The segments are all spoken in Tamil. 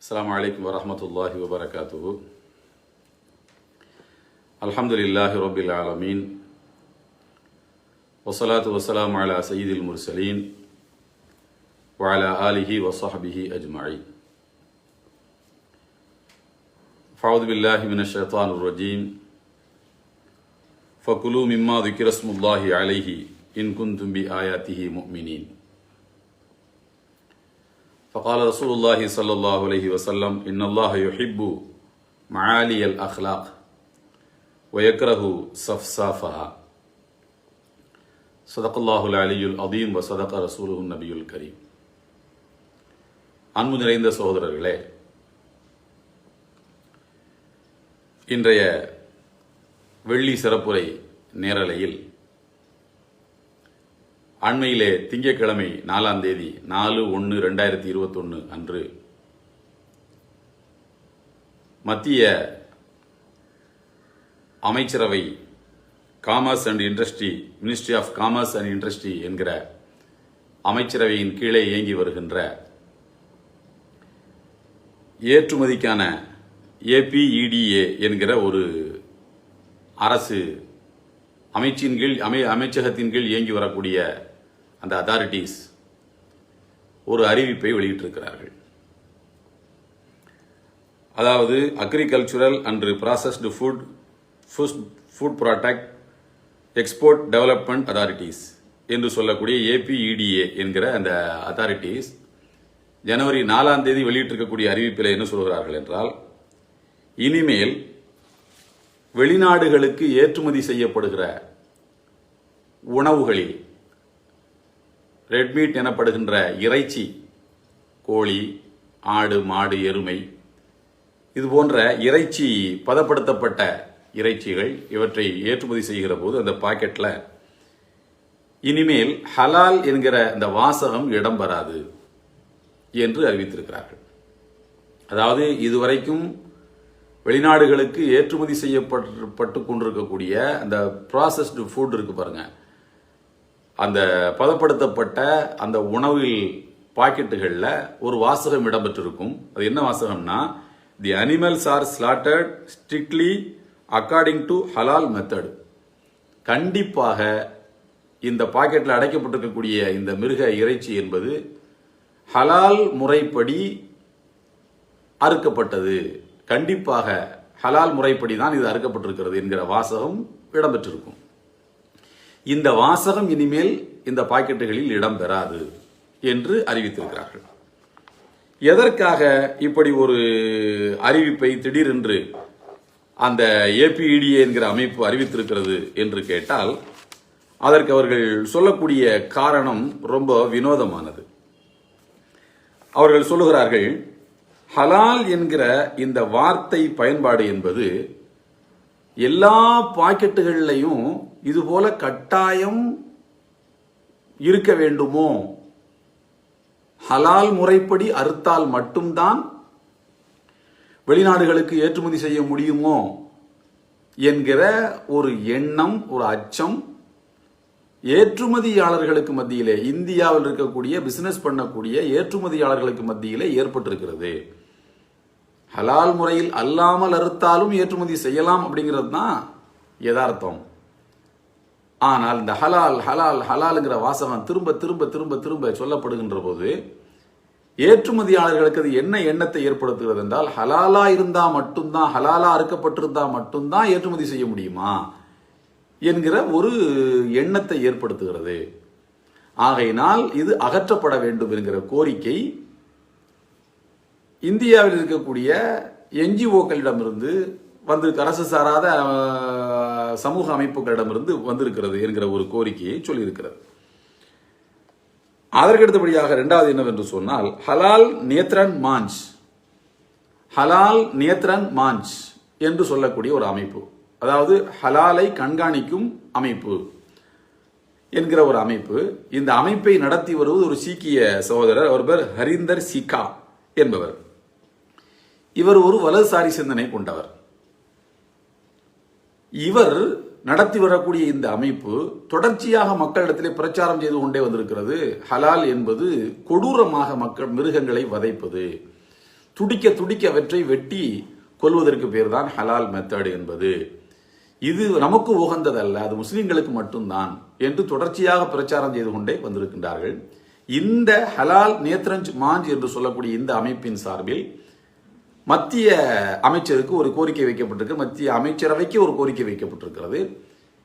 السلام عليكم ورحمة الله وبركاته. الحمد لله رب العالمين والصلاة والسلام على سيد المرسلين وعلى آله وصحبه أجمعين. فأعوذ بالله من الشيطان الرجيم. فكلوا مما ذكر اسم الله عليه إن كنتم بآياته مؤمنين. فقال رسول الله صلى الله عليه وسلم إن الله يحب معالي الأخلاق ويكره صفصافها. صدق الله العلي العظيم وصدق رسوله النبي الكريم. அன்பு நிறைந்த சகோதரர்களே, இன்றைய வெள்ளி சிறப்புரை நேரலையில் அண்மையிலே திங்கட்கிழமை 4ஆம் தேதி 4/1/2021 அன்று மத்திய அமைச்சரவை commerce and industry, ministry of commerce and industry என்கிற அமைச்சரவையின் கீழே இயங்கி வருகின்ற ஏற்றுமதிக்கான APEDA என்கிற ஒரு அரசு அமைச்சின் கீழ் அமைச்சகத்தின் கீழ் இயங்கி வரக்கூடிய அந்த அத்தாரிட்டிஸ் ஒரு அறிவிப்பை வெளியிட்டிருக்கிறார்கள். அதாவது agricultural and processed food product export development authorities என்று சொல்லக்கூடிய APEDA என்கிற அந்த அத்தாரிட்டிஸ் ஜனவரி 4ஆம் தேதி வெளியிட்டிருக்கக்கூடிய அறிவிப்பில் என்ன சொல்கிறார்கள் என்றால், இனிமேல் வெளிநாடுகளுக்கு ஏற்றுமதி செய்யப்படுகிற உணவுகளில் ரெட் மீட் எனப்படுகின்ற இறைச்சி, கோழி, ஆடு, மாடு, எருமை, இது போன்ற இறைச்சி, பதப்படுத்தப்பட்ட இறைச்சிகள், இவற்றை ஏற்றுமதி செய்கிற போது அந்த பாக்கெட்ல இனிமேல் ஹலால் என்கிற அந்த வாசகம் இடம்பெறாது என்று அறிவித்திருக்கிறார்கள். அதாவது இதுவரைக்கும் வெளிநாடுகளுக்கு ஏற்றுமதி செய்யப்பட்டு கொண்டிருக்கக்கூடிய அந்த ப்ராசஸ்டு ஃபுட் இருக்கு பாருங்க, அந்த பதப்படுத்தப்பட்ட அந்த உணவில் பாக்கெட்டுகளில் ஒரு வாசகம் இடம்பெற்றிருக்கும். அது என்ன வாசகம்னா, the animals are slaughtered strictly according to halal method. கண்டிப்பாக இந்த பாக்கெட்டில் அடைக்கப்பட்டிருக்கக்கூடிய இந்த மிருக இறைச்சி என்பது ஹலால் முறைப்படி அறுக்கப்பட்டது, கண்டிப்பாக ஹலால் முறைப்படி தான் இது அறுக்கப்பட்டிருக்கிறது என்கிற வாசகம் இடம்பெற்றிருக்கும். இந்த வாசகம் இனிமேல் இந்த பாக்கெட்டுகளில் இடம்பெறாது என்று அறிவித்திருக்கிறார்கள். எதற்காக இப்படி ஒரு அறிவிப்பை திடீரென்று அந்த APEDA என்கிற அமைப்பு அறிவித்திருக்கிறது என்று கேட்டால், அதற்கு அவர்கள் சொல்லக்கூடிய காரணம் ரொம்ப வினோதமானது. அவர்கள் சொல்லுகிறார்கள், ஹலால் என்கிற இந்த வார்த்தை பயன்பாடு என்பது எல்லா பாக்கெட்டுகளிலையும் இதுபோல கட்டாயம் இருக்க வேண்டுமோ, ஹலால் முறைப்படி அறுத்தால் மட்டும்தான் வெளிநாடுகளுக்கு ஏற்றுமதி செய்ய முடியுமோ என்கிற ஒரு எண்ணம், ஒரு அச்சம் ஏற்றுமதியாளர்களுக்கு மத்தியிலே, இந்தியாவில் இருக்கக்கூடிய பிசினஸ் பண்ணக்கூடிய ஏற்றுமதியாளர்களுக்கு மத்தியிலே ஏற்பட்டிருக்கிறது. ஹலால் முறையில் அல்லாமல் அறுத்தாலும் ஏற்றுமதி செய்யலாம் அப்படிங்கிறது தான் யதார்த்தம். ஆனால் இந்த ஹலால் ஹலால் ஹலாலுங்கிற வாசகம் திரும்ப திரும்ப திரும்ப திரும்ப சொல்லப்படுகின்ற போது ஏற்றுமதியாளர்களுக்கு அது என்ன எண்ணத்தை ஏற்படுத்துகிறது என்றால், ஹலாலா இருந்தா மட்டும்தான், ஹலாலா அறுக்கப்பட்டிருந்தா மட்டும்தான் ஏற்றுமதி செய்ய முடியுமா என்கிற ஒரு எண்ணத்தை ஏற்படுத்துகிறது. ஆகையினால் இது அகற்றப்பட வேண்டும் என்கிற கோரிக்கை இந்தியாவில் இருக்கக்கூடிய NGO-க்களிடமிருந்து அரசு சாராத சமூக அமைப்புகளிடமிருந்து வந்திருக்கிறது என்கிற ஒரு கோரிக்கையை சொல்லியிருக்கிறது. அதற்கடுத்தபடியாக இரண்டாவது என்னவென்று சொன்னால், ஹலால் நியத்ரன் மாஞ்ச் என்று சொல்லக்கூடிய ஒரு அமைப்பு, அதாவது ஹலாலை கண்காணிக்கும் அமைப்பு என்கிற ஒரு அமைப்பு. இந்த அமைப்பை நடத்தி வருவது ஒரு சீக்கிய சகோதரர், அவர் பேர் ஹரிந்தர் சிக்கா என்பவர். இவர் ஒரு வலதுசாரி சிந்தனை கொண்டவர். இவர் நடத்தி வரக்கூடிய இந்த அமைப்பு தொடர்ச்சியாக மக்களிடத்திலே பிரச்சாரம் செய்து கொண்டே வந்திருக்கிறது. ஹலால் என்பது கொடூரமாக மிருகங்களை வதைப்பது, துடிக்க துடிக்க அவற்றை வெட்டி கொள்வதற்கு பேர் தான் ஹலால் மெத்தட் என்பது. இது நமக்கு உகந்ததல்ல, அது முஸ்லிம்களுக்கு மட்டும்தான் என்று தொடர்ச்சியாக பிரச்சாரம் செய்து கொண்டே வந்திருக்கின்றார்கள். இந்த ஹலால் நேத்ரஞ்ச் மாஞ்ச் என்று சொல்லக்கூடிய இந்த அமைப்பின் சார்பில் மத்திய அமைச்சருக்கு ஒரு கோரிக்கை வைக்கப்பட்டிருக்கு, மத்திய அமைச்சரவைக்கு ஒரு கோரிக்கை வைக்கப்பட்டிருக்கிறது.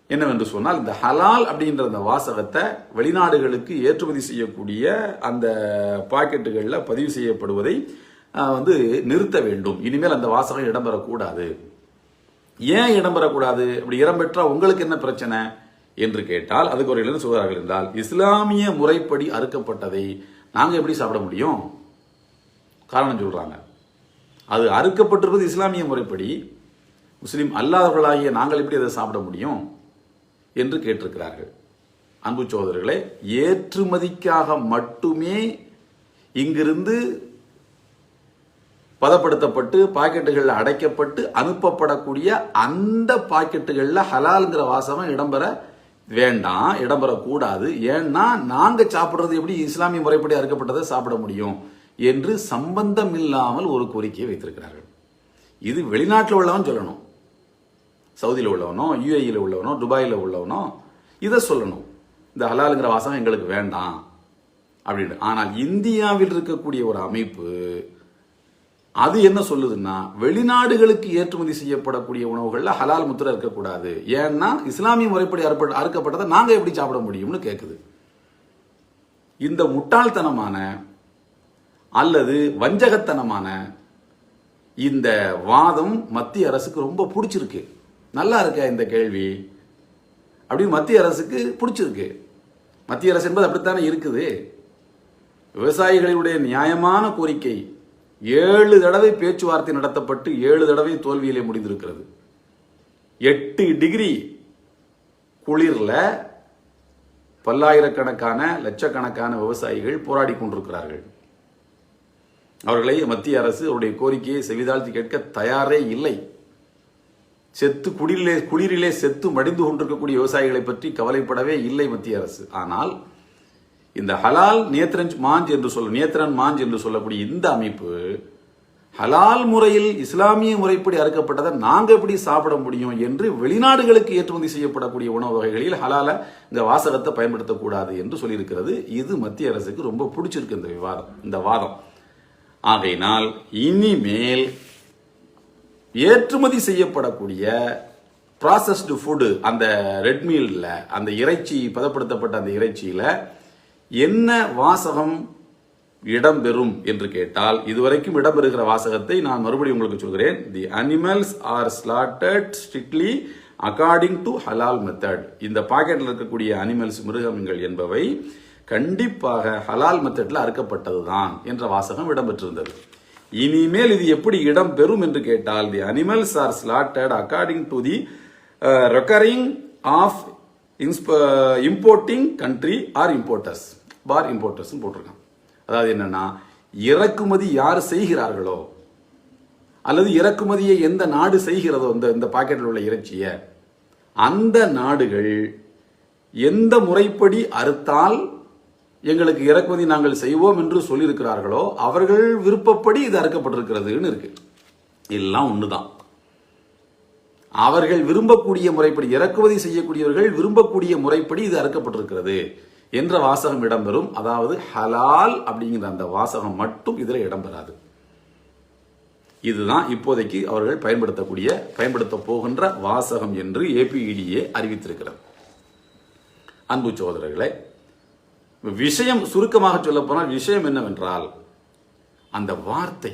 என்னவென்று சொன்னால், இந்த ஹலால் அப்படின்ற அந்த வாசகத்தை வெளிநாடுகளுக்கு ஏற்றுமதி செய்யக்கூடிய அந்த பாக்கெட்டுகளில் பதிவு செய்யப்படுவதை நிறுத்த வேண்டும். இனிமேல் அந்த வாசகம் இடம்பெறக்கூடாது. ஏன் இடம்பெறக்கூடாது? அப்படி இடம்பெற்றா உங்களுக்கு என்ன பிரச்சனை என்று கேட்டால், அதுக்கு ஒரு இடம் சொல்கிறார்கள் என்றால், இஸ்லாமிய முறைப்படி அறுக்கப்பட்டதை நாங்கள் எப்படி சாப்பிட முடியும்? காரணம் சொல்றாங்க. அது அறுக்கப்பட்டிருப்பது இஸ்லாமிய முறைப்படி, முஸ்லிம் அல்லாதவர்களாகிய நாங்கள் எப்படி அதை சாப்பிட முடியும் என்று கேட்டிருக்கிறார்கள். அன்பு சகோதரர்களே, ஏற்றுமதிக்காக மட்டுமே இங்கிருந்து பதப்படுத்தப்பட்டு பாக்கெட்டுகளில் அடைக்கப்பட்டு அனுப்பப்படக்கூடிய அந்த பாக்கெட்டுகளில் ஹலால்ங்கிற வாசகம் இடம்பெற வேண்டாம், இடம்பெறக்கூடாது. ஏன்னா நாங்க சாப்பிட்றது எப்படி இஸ்லாமிய முறைப்படி அறுக்கப்பட்டதை சாப்பிட முடியும் என்று சம்பந்தம் இல்லாமல் ஒரு கோரிக்கையை வைத்திருக்கிறார்கள். இது வெளிநாட்டில் உள்ளவன் சொல்லணும், சவுதியில் உள்ளவனோ, யுஏஇல உள்ளவனோ, துபாயில் உள்ளவனோ இதை சொல்லணும், இந்த ஹலாலுங்கிற வாசகம் எங்களுக்கு வேண்டாம் அப்படின்னு. ஆனால் இந்தியாவில் இருக்கக்கூடிய ஒரு அமைப்பு அது என்ன சொல்லுதுன்னா, வெளிநாடுகளுக்கு ஏற்றுமதி செய்யப்படக்கூடிய உணவுகள்ல ஹலால் முத்திரை இருக்கக்கூடாது, ஏன்னா இஸ்லாமிய முறைப்படி அறுக்கப்பட்டதை நாங்க எப்படி சாப்பிட முடியும்னு கேட்குது. இந்த முட்டாள்தனமான அல்லது வஞ்சகத்தனமான இந்த வாதம் மத்திய அரசுக்கு ரொம்ப பிடிச்சிருக்கு. நல்லா இருக்க இந்த கேள்வி அப்படின்னு மத்திய அரசுக்கு பிடிச்சிருக்கு. மத்திய அரசு என்பது அப்படித்தானே இருக்குது. விவசாயிகளுடைய நியாயமான கோரிக்கை 7 தடவை பேச்சுவார்த்தை நடத்தப்பட்டு 7 தடவை தோல்வியிலே முடிந்திருக்கிறது. 8 டிகிரி குளிர்ல பல்லாயிரக்கணக்கான லட்சக்கணக்கான விவசாயிகள் போராடி கொண்டிருக்கிறார்கள். அவர்களை மத்திய அரசு அவருடைய கோரிக்கையை செவிதாழ்த்தி கேட்க தயாரே இல்லை. குளிரிலே செத்து மடிந்து கொண்டிருக்கக்கூடிய விவசாயிகளை பற்றி கவலைப்படவே இல்லை மத்திய அரசு. ஆனால் இந்த ஹலால் நேத்ரன் மாஞ்ச் என்று சொல்லக்கூடிய இந்த அமைப்பு ஹலால் முறையில் இஸ்லாமிய முறைப்படி அறுக்கப்பட்டதை நாங்க எப்படி சாப்பிட முடியும் என்று வெளிநாடுகளுக்கு ஏற்றுமதி செய்யப்படக்கூடிய உணவு வகைகளில் ஹலால இந்த வாசகத்தை பயன்படுத்தக்கூடாது என்று சொல்லியிருக்கிறது. இது மத்திய அரசுக்கு ரொம்ப பிடிச்சிருக்கு இந்த வாதம். ஆகையினால் இனிமேல் ஏற்றுமதி செய்யப்படக்கூடிய ப்ராசஸ்டு ஃபுட், அந்த ரெட் மீல்ல அந்த இறைச்சி பதப்படுத்தப்பட்ட அந்த இறைச்சியில என்ன வாசகம் இடம்பெறும் என்று கேட்டால், இதுவரைக்கும் இடம்பெறுகிற வாசகத்தை நான் மறுபடியும் உங்களுக்கு சொல்கிறேன். The animals are slaughtered strictly according to halal method. இந்த பாக்கெட்டில் இருக்கக்கூடிய அனிமல்ஸ், மிருகங்கள் என்பவை கண்டிப்பாக ஹலால் மெத்தட்ல அறுக்கப்பட்டதுதான் என்ற வாசகம் இடம்பெற்றிருந்தது. இனிமேல் இது எப்படி இடம்பெறும் என்று கேட்டால், the animals are slaughtered according to the requiring of importing country or importers போட்டிருக்கான். அதாவது என்னன்னா, இறக்குமதி யார் செய்கிறார்களோ அல்லது இறக்குமதியை எந்த நாடு செய்கிறதோ இந்த பாக்கெட்டில் உள்ள இறைச்சிய, அந்த நாடுகள் எந்த முறைப்படி அறுத்தால் எங்களுக்கு இறக்குமதி நாங்கள் செய்வோம் என்று சொல்லியிருக்கிறார்களோ அவர்கள் விருப்பப்படி இது அறுக்கப்பட்டிருக்கிறதுன்னு இருக்கு. எல்லாம் ஒண்ணுதான். அவர்கள் விரும்பக்கூடிய முறைப்படி, இறக்குமதி செய்யக்கூடியவர்கள் விரும்பக்கூடிய முறைப்படி இது அறுக்கப்பட்டிருக்கிறது என்ற வாசகம் இடம்பெறும். அதாவது ஹலால் அப்படிங்கிற அந்த வாசகம் மட்டும் இதில் இடம்பெறாது. இதுதான் இப்போதைக்கு அவர்கள் பயன்படுத்த போகின்ற வாசகம் என்று APEDA அறிவித்திருக்கிறது. அன்பு சகோதரர்களே, விஷயம் சுருக்கமாக சொல்ல போனால் விஷயம் என்னவென்றால், அந்த வார்த்தை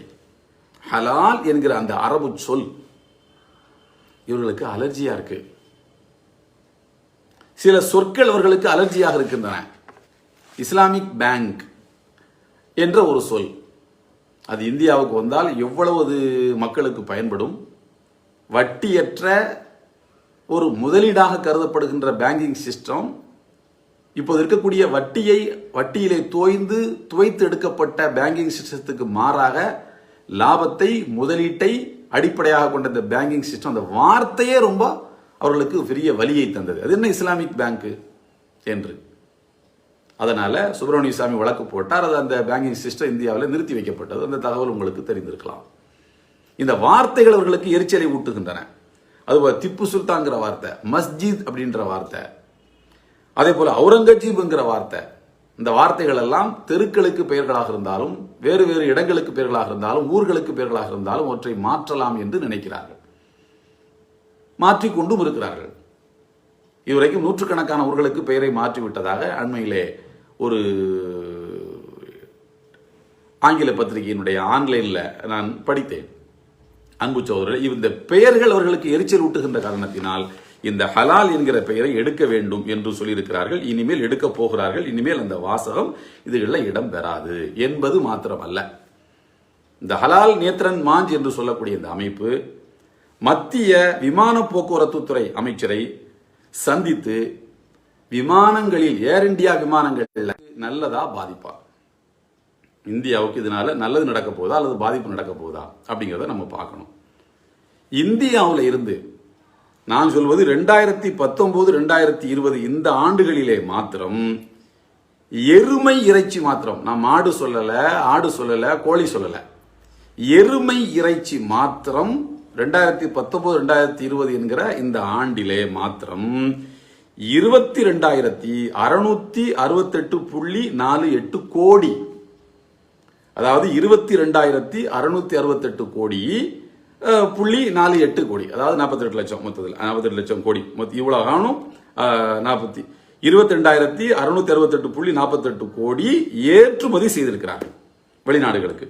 ஹலால் என்கிற அந்த அரபு சொல் இவர்களுக்கு அலர்ஜியா இருக்கு. சில சொற்கள் அவர்களுக்கு அலர்ஜியாக இருக்கின்றன. இஸ்லாமிக் பேங்க் என்ற ஒரு சொல், அது இந்தியாவுக்கு வந்தால் எவ்வளவு மக்களுக்கு பயன்படும். வட்டியற்ற ஒரு முதலீடாக கருதப்படுகின்ற பேங்கிங் சிஸ்டம் இப்போது இருக்கக்கூடிய வட்டியிலே துவைத்து எடுக்கப்பட்ட பேங்கிங் சிஸ்டத்துக்கு மாறாக லாபத்தை, முதலீட்டை அடிப்படையாக கொண்ட இந்த பேங்கிங் சிஸ்டம், அந்த வார்த்தையே ரொம்ப அவர்களுக்கு பெரிய வலியை தந்தது. அது என்ன இஸ்லாமிக் பேங்க் என்று. அதனால சுப்பிரமணிய சாமி வழக்கு போட்டார். அது அந்த பேங்கிங் சிஸ்டம் இந்தியாவில் நிறுத்தி வைக்கப்பட்டது. அந்த தகவல் உங்களுக்கு தெரிந்திருக்கலாம். இந்த வார்த்தைகள் அவர்களுக்கு எரிச்சலை ஊட்டுகின்றன. அதுபோல் திப்பு சுல்தான்கிற வார்த்தை, மஸ்ஜித் அப்படின்ற வார்த்தை, அதே போல அவுரங்கஜீப்ங்கிற வார்த்தை, இந்த வார்த்தைகள் எல்லாம் தெருக்களுக்கு பெயர்களாக இருந்தாலும், வேறு வேறு இடங்களுக்கு பெயர்களாக இருந்தாலும், ஊர்களுக்கு பெயர்களாக இருந்தாலும் அவற்றை மாற்றலாம் என்று நினைக்கிறார்கள். மாற்றிக்கொண்டும் இருக்கிறார்கள். இதுவரைக்கும் நூற்றுக்கணக்கான ஊர்களுக்கு பெயரை மாற்றிவிட்டதாக அண்மையிலே ஒரு ஆங்கில பத்திரிகையினுடைய ஆன்லைன்ல நான் படித்தேன். அன்பு சகோதரர், இந்த பெயர்கள் அவர்களுக்கு எரிச்சல் ஊட்டுகின்ற காரணத்தினால் இந்த ஹலால் என்கிற பெயரை எடுக்க வேண்டும் என்று சொல்லியிருக்கிறார்கள். இனிமேல் எடுக்க போகிறார்கள். இனிமேல் அந்த வாசகம் இதுகளில் இடம் பெறாது என்பது மாத்திரமல்ல, இந்த ஹலால் நேத்ரன் மாஞ்ச் என்று சொல்லக்கூடிய இந்த அமைப்பு மத்திய விமான போக்குவரத்து துறை அமைச்சரை சந்தித்து விமானங்களில், ஏர் இந்தியா விமானங்கள் நல்லதா பாதிப்பா, இந்தியாவுக்கு இதனால நல்லது நடக்க போதா அல்லது பாதிப்பு நடக்க போதா அப்படிங்கிறத நம்ம பார்க்கணும். இந்தியாவில் இருந்து நான் சொல்வது 2019 2020 இந்த ஆண்டுகளிலே மாத்திரம் எருமை இறைச்சி மாத்திரம், நான் மாடு சொல்லல, ஆடு சொல்லல, கோழி சொல்லல, எருமை இறைச்சி மாத்திரம் 2019 2020 என்கிற இந்த ஆண்டிலே மாத்திரம் 22,668.48 கோடி, அதாவது 22,668 கோடி புள்ளி 48 கோடி, அதாவது 48 லட்சம், மொத்தத்தில் 48 லட்சம் கோடி இவ்வளவு காணும். 22,668.48 கோடி ஏற்றுமதி செய்திருக்கிறார்கள் வெளிநாடுகளுக்கு.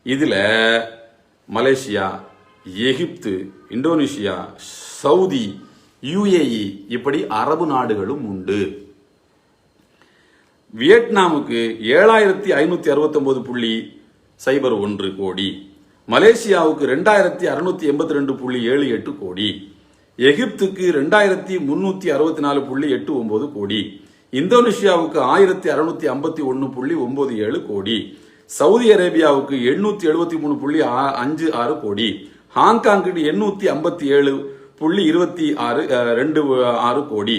இதுல மலேசியா, எகிப்து, இந்தோனேஷியா, சவுதி, UAE இப்படி அரபு நாடுகளும் உண்டு. வியட்நாமுக்கு 7,569.01 கோடி, மலேசியாவுக்கு 2,682.78 கோடி, எகிப்துக்கு 2,364.89 கோடி, இந்தோனேஷியாவுக்கு 1,651.97 கோடி, சவுதி அரேபியாவுக்கு 873.56 கோடி, ஹாங்காங்குக்கு 857.26 கோடி,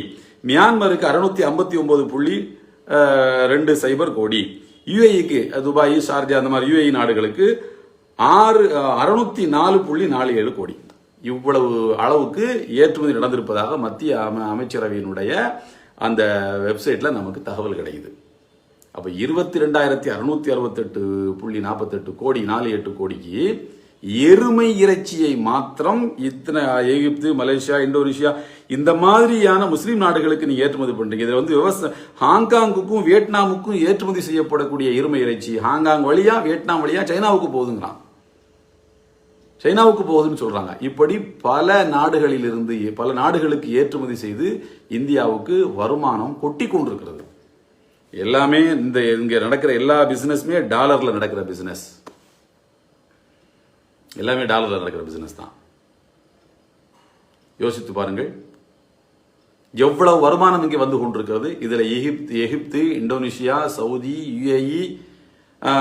மியான்மருக்கு 659.20 கோடி, UAEக்கு துபாய், ஷார்ஜா அந்த மாதிரி UAE நாடுகளுக்கு 604.47 கோடி. இவ்வளவு அளவுக்கு ஏற்றுமதி நடந்திருப்பதாக மத்திய அமைச்சரவையினுடைய அந்த வெப்சைட்ல நமக்கு தகவல் கிடைக்குது. அப்ப 22,668.48 கோடி, 48 கோடிக்கு எருமை இறைச்சியை மாத்திரம் இத்தனை எகிப்து, மலேசியா, இந்தோனேஷியா இந்த மாதிரியான முஸ்லீம் நாடுகளுக்கு நீங்க ஏற்றுமதி பண்றீங்க. இதுல வந்து ஹாங்காங்குக்கும் வியட்நாமுக்கும் ஏற்றுமதி செய்யப்படக்கூடிய எருமை இறைச்சி ஹாங்காங் வழியா, வியட்நாம் வழியா சைனாவுக்கு போகுதுங்கிறான், சைனாவுக்கு போகுதுன்னு சொல்றாங்க. இப்படி பல நாடுகளில் இருந்து பல நாடுகளுக்கு ஏற்றுமதி செய்து இந்தியாவுக்கு வருமானம் கொட்டி கொண்டிருக்கிறது. எல்லாமே இங்க நடக்கிற எல்லா பிசினஸ்மே டாலர்ல நடக்கிற பிசினஸ், எல்லாமே டாலர்ல நடக்கிற பிசினஸ் தான். யோசித்து பாருங்கள் எவ்வளவு வருமானம் இங்கே வந்து கொண்டிருக்கிறது. இதுல எகிப்து, இந்தோனேஷியா, சவுதி, UAE,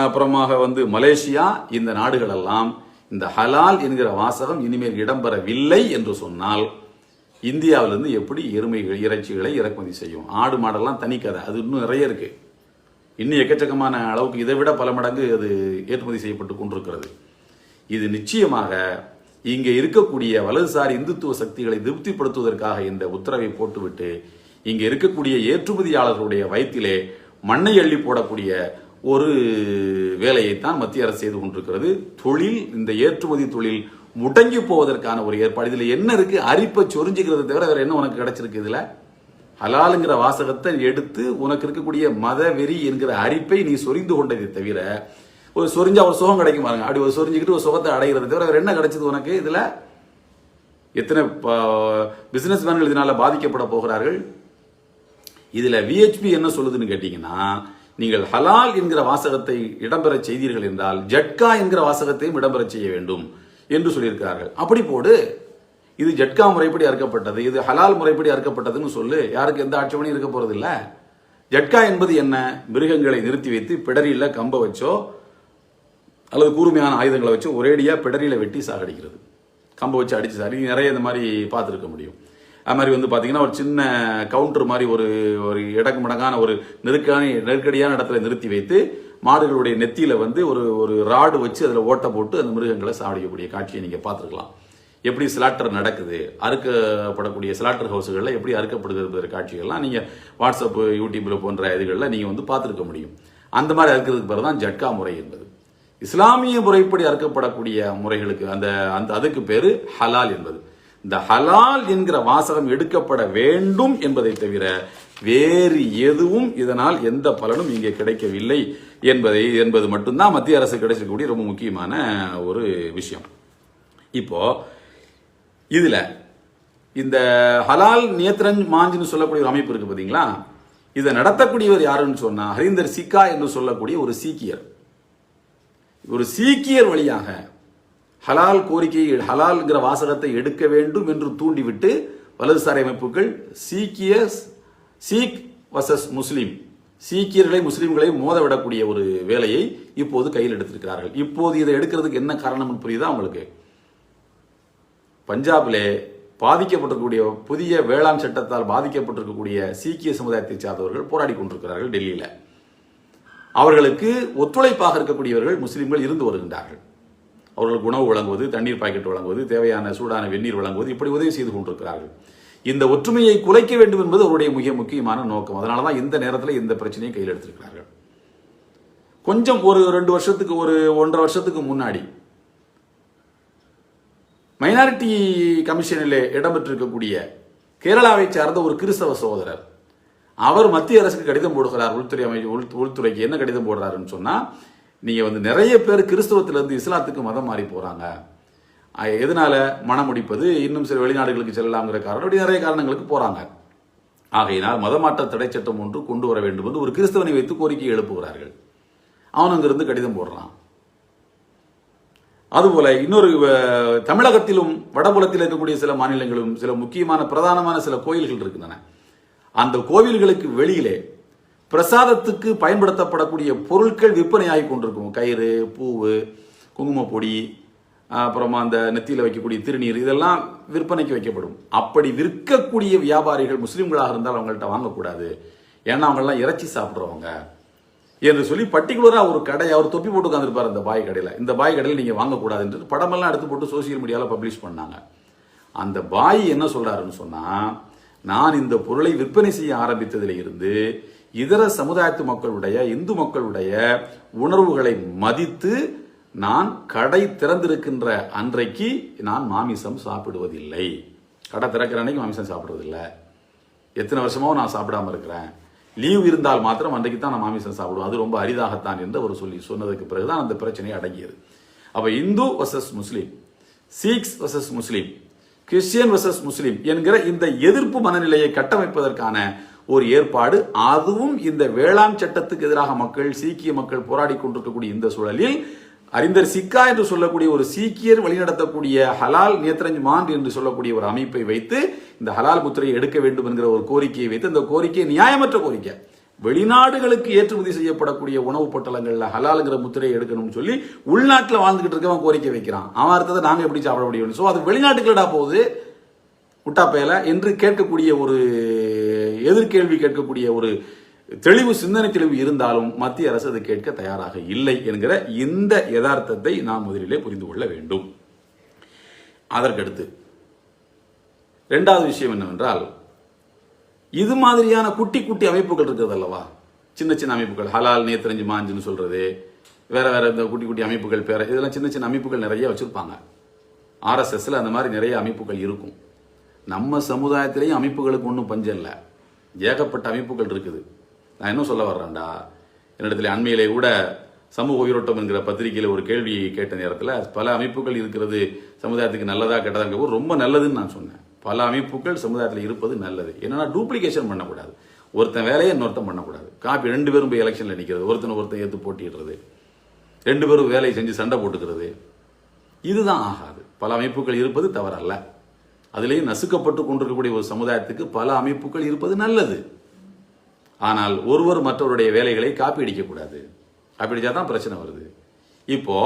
அப்புறமாக வந்து மலேசியா, இந்த நாடுகள் எல்லாம் இந்த ஹலால் என்கிற வாசகம் இனிமேல் இடம்பெறவில்லை என்று சொன்னால் இந்தியாவிலிருந்து எப்படி எருமைகள் இறைச்சிகளை இறக்குமதி செய்யும்? ஆடு மாடெல்லாம் தனி கதை, அது இன்னும் நிறைய இருக்கு. இன்னும் எக்கச்சக்கமான அளவுக்கு இதை விட பல மடங்கு அது ஏற்றுமதி செய்யப்பட்டு கொண்டிருக்கிறது. இது நிச்சயமாக இங்கே இருக்கக்கூடிய வலதுசாரி இந்துத்துவ சக்திகளை திருப்திப்படுத்துவதற்காக இந்த உத்தரவை போட்டுவிட்டு இங்கே இருக்கக்கூடிய ஏற்றுமதியாளர்களுடைய வயிற்றிலே மண்ணை அள்ளி போடக்கூடிய ஒரு வேலையைத்தான் மத்திய அரசு செய்து கொண்டிருக்கிறது. தொழில், இந்த ஏற்றுமதி தொழில் முடங்கி போவதற்கான ஒரு ஏற்பாடு. இதுல என்ன இருக்கு? அரிப்பை சொரிஞ்சுக்கிறத தவிர வேற என்ன உனக்கு கிடைச்சிருக்கு? இதுல ஹலாலுங்கிற வாசகத்தை எடுத்து உனக்கு இருக்கக்கூடிய மத வெறி என்கிற அரிப்பை நீ சொரிந்து கொண்டதை தவிர ஒரு சொரிஞ்சா ஒரு சுகம் கிடைக்கும் பாருங்க, அப்படி ஒரு சொரிஞ்சுக்கிட்டு ஒரு சுகத்தை அடைகிறத தவிர வேற என்ன கிடைச்சது உனக்கு? இதுல எத்தனை பிசினஸ் மேன்கள் இதனால பாதிக்கப்பட போகிறார்கள்? இதுல VHP என்ன சொல்லுதுன்னு கேட்டீங்கன்னா, நீங்கள் ஹலால் என்கிற வாசகத்தை இடம்பெற செய்தீர்கள் என்றால் ஜட்கா என்கிற வாசகத்தையும் இடம்பெற செய்ய வேண்டும் என்று சொல்லியிருக்கிறார்கள். அப்படி போடு, இது ஜட்கா முறைப்படி அறுக்கப்பட்டது, இது ஹலால் முறைப்படி அறுக்கப்பட்டதுன்னு சொல்லு. யாருக்கு எந்த ஆட்சேபனையும் இருக்க போறது இல்ல. ஜட்கா என்பது என்ன? மிருகங்களை நிறுத்தி வைத்து பிடரியில கம்ப வச்சோ அல்லது கூர்மையான ஆயுதங்களை வச்சு ஒரேடியா பிடரியில வெட்டி சாகடிக்கிறது, கம்ப வச்சு அடிச்சு சாகடி. நிறைய இந்த மாதிரி பார்த்துருக்க முடியும். அது மாதிரி வந்து பார்த்தீங்கன்னா ஒரு சின்ன கவுண்டர் மாதிரி ஒரு ஒரு இடக்கு மடங்கான ஒரு நெருக்கடியான இடத்துல நிறுத்தி வைத்து மாடுகளுடைய நெத்தியில வந்து ஒரு ஒரு ராடு வச்சு அதில் ஓட்டை போட்டு அந்த மிருகங்களை சாவடிக்கக்கூடிய காட்சியை நீங்கள் பார்த்துருக்கலாம். எப்படி ஸ்லாட்டர் நடக்குது, அறுக்கப்படக்கூடிய ஸ்லாட்டர் ஹவுஸுகளில் எப்படி அறுக்கப்படுகிற காட்சிகள்லாம் நீங்கள் வாட்ஸ்அப் யூடியூப்பில் போன்ற இதுகளில் நீங்கள் வந்து பார்த்துருக்க முடியும். அந்த மாதிரி அறுக்கிறதுக்கு பேர் தான் ஜட்கா முறை என்பது. இஸ்லாமிய முறைப்படி அறுக்கப்படக்கூடிய முறைகளுக்கு அந்த அந்த அதுக்கு பேரு ஹலால் என்பது. இந்த ஹலால் என்கிற வாசகம் எடுக்கப்பட வேண்டும் என்பதை தவிர வேறு எதுவும் இதனால் எந்த பலனும் இங்கே கிடைக்கவில்லை என்பது மட்டும்தான் மத்திய அரசு கிடைக்கக்கூடிய ரொம்ப முக்கியமான ஒரு விஷயம். இப்போ இதுல இந்த ஹலால் நியத்ரன் மாஞ்சுன்னு சொல்லக்கூடிய ஒரு அமைப்பு இருக்கு பாத்தீங்களா, இதை நடத்தக்கூடியவர் யாருன்னு சொன்னா ஹரீந்தர் சிக்கா என்று சொல்லக்கூடிய ஒரு சீக்கியர். ஒரு சீக்கியர் வழியாக ஹலால் கோரிக்கையை ஹலால்ங்கிற வாசகத்தை எடுக்க வேண்டும் என்று தூண்டிவிட்டு வலதுசாரி அமைப்புகள் சீக் வர்சஸ் முஸ்லீம், சீக்கியர்களை முஸ்லீம்களை மோதவிடக்கூடிய ஒரு வேலையை இப்போது கையில் எடுத்திருக்கிறார்கள். இப்போது இதை எடுக்கிறதுக்கு என்ன காரணம் புரியுதா உங்களுக்கு? பஞ்சாபிலே பாதிக்கப்பட்டிருக்கக்கூடிய புதிய வேளாண் சட்டத்தால் பாதிக்கப்பட்டிருக்கக்கூடிய சீக்கிய சமுதாயத்தை சார்ந்தவர்கள் போராடி கொண்டிருக்கிறார்கள் டெல்லியில. அவர்களுக்கு ஒத்துழைப்பாக இருக்கக்கூடியவர்கள் முஸ்லீம்கள் இருந்து வருகின்றார்கள். அவர்களுக்கு உணவு வழங்குவது, தண்ணீர் பாக்கெட் வழங்குவது, தேவையான சூடான வெந்நீர் வழங்குவது, இப்படி உதவி செய்து கொண்டிருக்கிறார்கள். இந்த ஒற்றுமையை குலைக்க வேண்டும் என்பது அவருடைய மிக முக்கியமான நோக்கம். அதனாலதான் இந்த நேரத்தில் இந்த பிரச்சனையை கையில் எடுத்திருக்கிறார்கள். கொஞ்சம் ஒரு 2 வருஷத்துக்கு ஒரு 1.5 வருஷத்துக்கு முன்னாடி மைனாரிட்டி கமிஷனிலே இடம்பெற்றிருக்கக்கூடிய கேரளாவை சார்ந்த ஒரு கிறிஸ்தவ சகோதரர் அவர் மத்திய அரசுக்கு கடிதம் போடுகிறார். உள்துறைக்கு என்ன கடிதம் போடுறாருன்னு சொன்னா, நீங்க வந்து நிறைய பேர் கிறிஸ்தவத்திலிருந்து இஸ்லாத்துக்கு மதம் மாறி போறாங்க, எதனால மனம் முடிப்பது, இன்னும் சில வெளிநாடுகளுக்கு செல்லலாம்ங்கிற காரணம், அப்படி நிறைய காரணங்களுக்கு போறாங்க. ஆகையினால் மதமாற்ற தடை சட்டம் ஒன்று கொண்டு வர வேண்டும் என்று ஒரு கிறிஸ்தவனை வைத்து கோரிக்கை எழுப்புகிறார்கள். அவன் அங்கிருந்து கடிதம் போடுறான். அதுபோல இன்னொரு தமிழகத்திலும் வடபுலத்தில் இருக்கக்கூடிய சில மாநிலங்களும் சில முக்கியமான பிரதானமான சில கோயில்கள் இருக்கின்றன. அந்த கோவில்களுக்கு வெளியிலே பிரசாதத்துக்கு பயன்படுத்தப்படக்கூடிய பொருட்கள் விற்பனையாகி கொண்டிருக்கும். கயிறு, பூவு, குங்குமப்பொடி, அப்புறமா அந்த நெத்தியில் வைக்கக்கூடிய திருநீர், இதெல்லாம் விற்பனைக்கு வைக்கப்படும். அப்படி விற்கக்கூடிய வியாபாரிகள் முஸ்லீம்களாக இருந்தால் அவங்கள்ட்ட வாங்கக்கூடாது, ஏன்னா அவங்கெல்லாம் இறைச்சி சாப்பிட்றவங்க என்று சொல்லி பர்டிகுலரா ஒரு கடை, அவர் தொப்பி போட்டு உட்காந்துருப்பார் அந்த பாய் கடையில், இந்த பாய் கடையில் நீங்க வாங்கக்கூடாது என்று படமெல்லாம் எடுத்து போட்டு சோசியல் மீடியாவில் பப்ளிஷ் பண்ணாங்க. அந்த பாய் என்ன சொல்றாருன்னு சொன்னா, நான் இந்த பொருளை விற்பனை செய்ய ஆரம்பித்ததில் இருந்து இதர சமுதாயத்து மக்களுடைய, இந்து மக்களுடைய உணர்வுகளை மதித்து நான் கடை திறந்திருக்கின்ற அன்றைக்கு நான் மாமிசம் சாப்பிடுவதில்லை. கடை திறக்கிற அன்னைக்கு மாமிசம் சாப்பிடுவதில்லை. எத்தனை வருஷமாவும் நான் சாப்பிடாம இருக்கிறேன். லீவ் இருந்தால் மாத்திரம் அன்றைக்கு தான் நான் மாமிசம் சாப்பிடுவேன், அது ரொம்ப அரிதாகத்தான் என்று அவர் சொன்னதுக்கு பிறகுதான் அந்த பிரச்சனை அடங்கியது. அப்ப இந்து வர்சஸ் முஸ்லீம், சீக்ஸ் வர்சஸ் முஸ்லீம், கிறிஸ்டியன் வர்சஸ் முஸ்லீம் என்கிற இந்த எதிர்ப்பு மனநிலையை கட்டமைப்பதற்கான ஒரு ஏற்பாடு, அதுவும் இந்த வேளாண் சட்டத்துக்கு எதிராக மக்கள், சீக்கிய மக்கள் போராடி கொண்டிருக்கக்கூடிய இந்த சூழலில் ஹரீந்தர் சிக்கா என்று சொல்லக்கூடிய ஒரு சீக்கியர் வழிநடத்தக்கூடிய ஹலால் நியத்ரஞ்ச் மாண்ட் என்று சொல்லக்கூடிய ஒரு அமைப்பை வைத்து இந்த ஹலால் முத்திரையை எடுக்க வேண்டும் என்கிற ஒரு கோரிக்கையை வைத்து, இந்த கோரிக்கை நியாயமற்ற கோரிக்கை, வெளிநாடுகளுக்கு ஏற்றுமதி செய்யப்படக்கூடிய உணவு பொட்டலங்கள்ல ஹலால்ங்கிற முத்திரையை எடுக்கணும்னு சொல்லி உள்நாட்டில் வாழ்ந்துகிட்டு இருக்கவன் கோரிக்கை வைக்கிறான். அவன் அர்த்தத்தை நாங்க எப்படி சாப்பிட முடியும்? சோ அது வெளிநாட்டுகளடா போகுது முட்டாப்பையில என்று கேட்கக்கூடிய ஒரு எதிர்கேள்வி கேட்கக்கூடிய ஒரு தெளிவு, சிந்தனை தெளிவு இருந்தாலும் மத்திய அரசு அதை கேட்க தயாராக இல்லை என்கிற இந்த யதார்த்தத்தை நாம் முதலிலே புரிந்து கொள்ள வேண்டும். அதற்கடுத்து 2வது விஷயம் என்னவென்றால், இது மாதிரியான குட்டி குட்டி அமைப்புகள் இருக்கிறது அல்லவா, சின்ன சின்ன அமைப்புகள், ஹலால் நியத்ரஞ்ச் மாஞ்சுன்னு சொல்றது, வேற வேற இந்த குட்டி குட்டி அமைப்புகள் பேர, இதெல்லாம் சின்ன சின்ன அமைப்புகள் நிறைய வச்சிருப்பாங்க. RSSல அந்த மாதிரி நிறைய அமைப்புகள் இருக்கும். நம்ம சமுதாயத்திலேயும் அமைப்புகளுக்கு ஒன்றும் பஞ்சம் இல்லை, ஏகப்பட்ட அமைப்புகள் இருக்குது. நான் என்ன சொல்ல வர்றேன்டா, என்னிடத்துல அண்மையிலே கூட சமூக உயிரோட்டம் என்கிற பத்திரிகையில் ஒரு கேள்வி கேட்ட நேரத்தில் பல அமைப்புகள் இருக்கிறது சமுதாயத்துக்கு நல்லதா கெட்டதா, ரொம்ப நல்லதுன்னு நான் சொன்னேன். பல அமைப்புகள் சமுதாயத்தில் இருப்பது நல்லது. என்னன்னா டூப்ளிகேஷன் பண்ணக்கூடாது, ஒருத்தன் வேலையை இன்னொருத்தன் பண்ணக்கூடாது. காப்பி 2 பேரும் போய் எலெக்ஷன்ல நிற்கிறது, ஒருத்தன் ஏற்று போட்டிடுறது, 2 பேரும் வேலையை செஞ்சு சண்டை போட்டுக்கிறது, இதுதான் ஆகாது. பல அமைப்புகள் இருப்பது தவறல்ல. அதிலேயும் நசுக்கப்பட்டு கொண்டிருக்கக்கூடிய ஒரு சமுதாயத்துக்கு பல அமைப்புகள் இருப்பது நல்லது. ஆனால் ஒருவர் மற்றவருடைய வேலைகளை காப்பி அடிக்கக்கூடாது. காப்பி அடிச்சாதான் பிரச்சனை வருது. இப்போ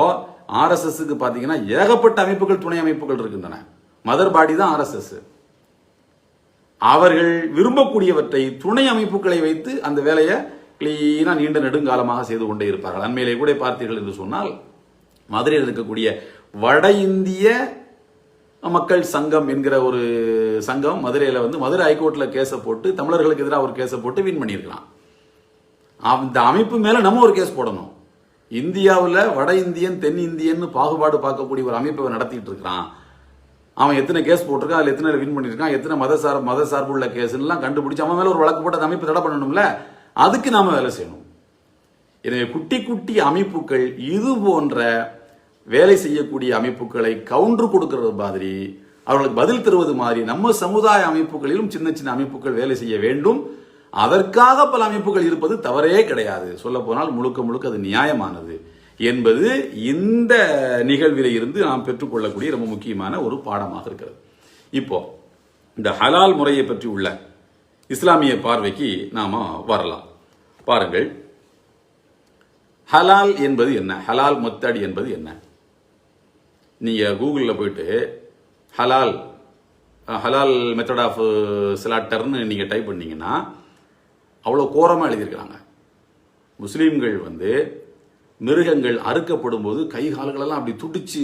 RSSக்கு பாத்தீங்கன்னா ஏகப்பட்ட அமைப்புகள், துணை அமைப்புகள் இருக்கின்றன. மதர் பாடி தான் RSS. அவர்கள் விரும்பக்கூடியவற்றை துணை அமைப்புகளை வைத்து அந்த வேலையை கிளீனா நீண்ட நெடுங்காலமாக செய்து கொண்டே இருப்பார்கள். அண்மையிலே கூட பார்த்தீர்கள் என்று சொன்னால் மதுரையில் இருக்கக்கூடிய வட இந்திய மக்கள் சங்கம் என்கிற ஒரு சங்கம் மதுரையில் வந்து மதுரை ஹைகோர்ட்ல கேஸை போட்டு தமிழர்களுக்கு எதிராக ஒரு கேஸை போட்டு வின் பண்ணியிருக்கலாம். அந்த அமைப்பு மேல நம்ம ஒரு கேஸ் போடணும். இந்தியாவில் வட இந்தியன் தென் இந்தியன் பாகுபாடு பார்க்கக்கூடிய ஒரு அமைப்பை நடத்திட்டு இருக்கிறான். அவன் எத்தனை கேஸ் போட்டிருக்கான், அதில் எத்தனை வின் பண்ணியிருக்கான், எத்தனை மத சார்புள்ள கேஸ்லாம் கண்டுபிடிச்சு அவன் மேல ஒரு வழக்கு போட்டு அந்த அமைப்பு தடை பண்ணணும்ல. அதுக்கு நாம வேலை செய்யணும். எனவே குட்டி குட்டி அமைப்புகள் இது போன்ற வேலை செய்யக்கூடிய அமைப்புகளை கவுண்டர் கொடுக்கிறது மாதிரி, அவர்களுக்கு பதில் தருவது மாதிரி நம்ம சமுதாய அமைப்புகளிலும் சின்ன சின்ன அமைப்புகள் வேலை செய்ய வேண்டும். அதற்காக பல அமைப்புகள் இருப்பது தவறே கிடையாது. சொல்ல போனால் முழுக்க முழுக்க அது நியாயமானது என்பது இந்த நிகழ்வில இருந்து நாம் பெற்றுக்கொள்ளக்கூடிய ரொம்ப முக்கியமான ஒரு பாடமாக இருக்கிறது. இப்போ இந்த ஹலால் முறையை பற்றி உள்ள இஸ்லாமிய பார்வைக்கு நாம வரலாம். பாருங்கள், ஹலால் என்பது என்ன, ஹலால் மெத்தட் என்பது என்ன? நீங்க கூகுளில் போயிட்டு ஹலால் மெத்தட் ஆஃப் ஸ்லாட்டர்னு நீங்க டைப் பண்ணீங்கன்னா அவ்வளோ கோரமாக எழுதியிருக்கிறாங்க. முஸ்லீம்கள் வந்து மிருகங்கள் அறுக்கப்படும் போது கை கால்களெல்லாம் அப்படி துடிச்சு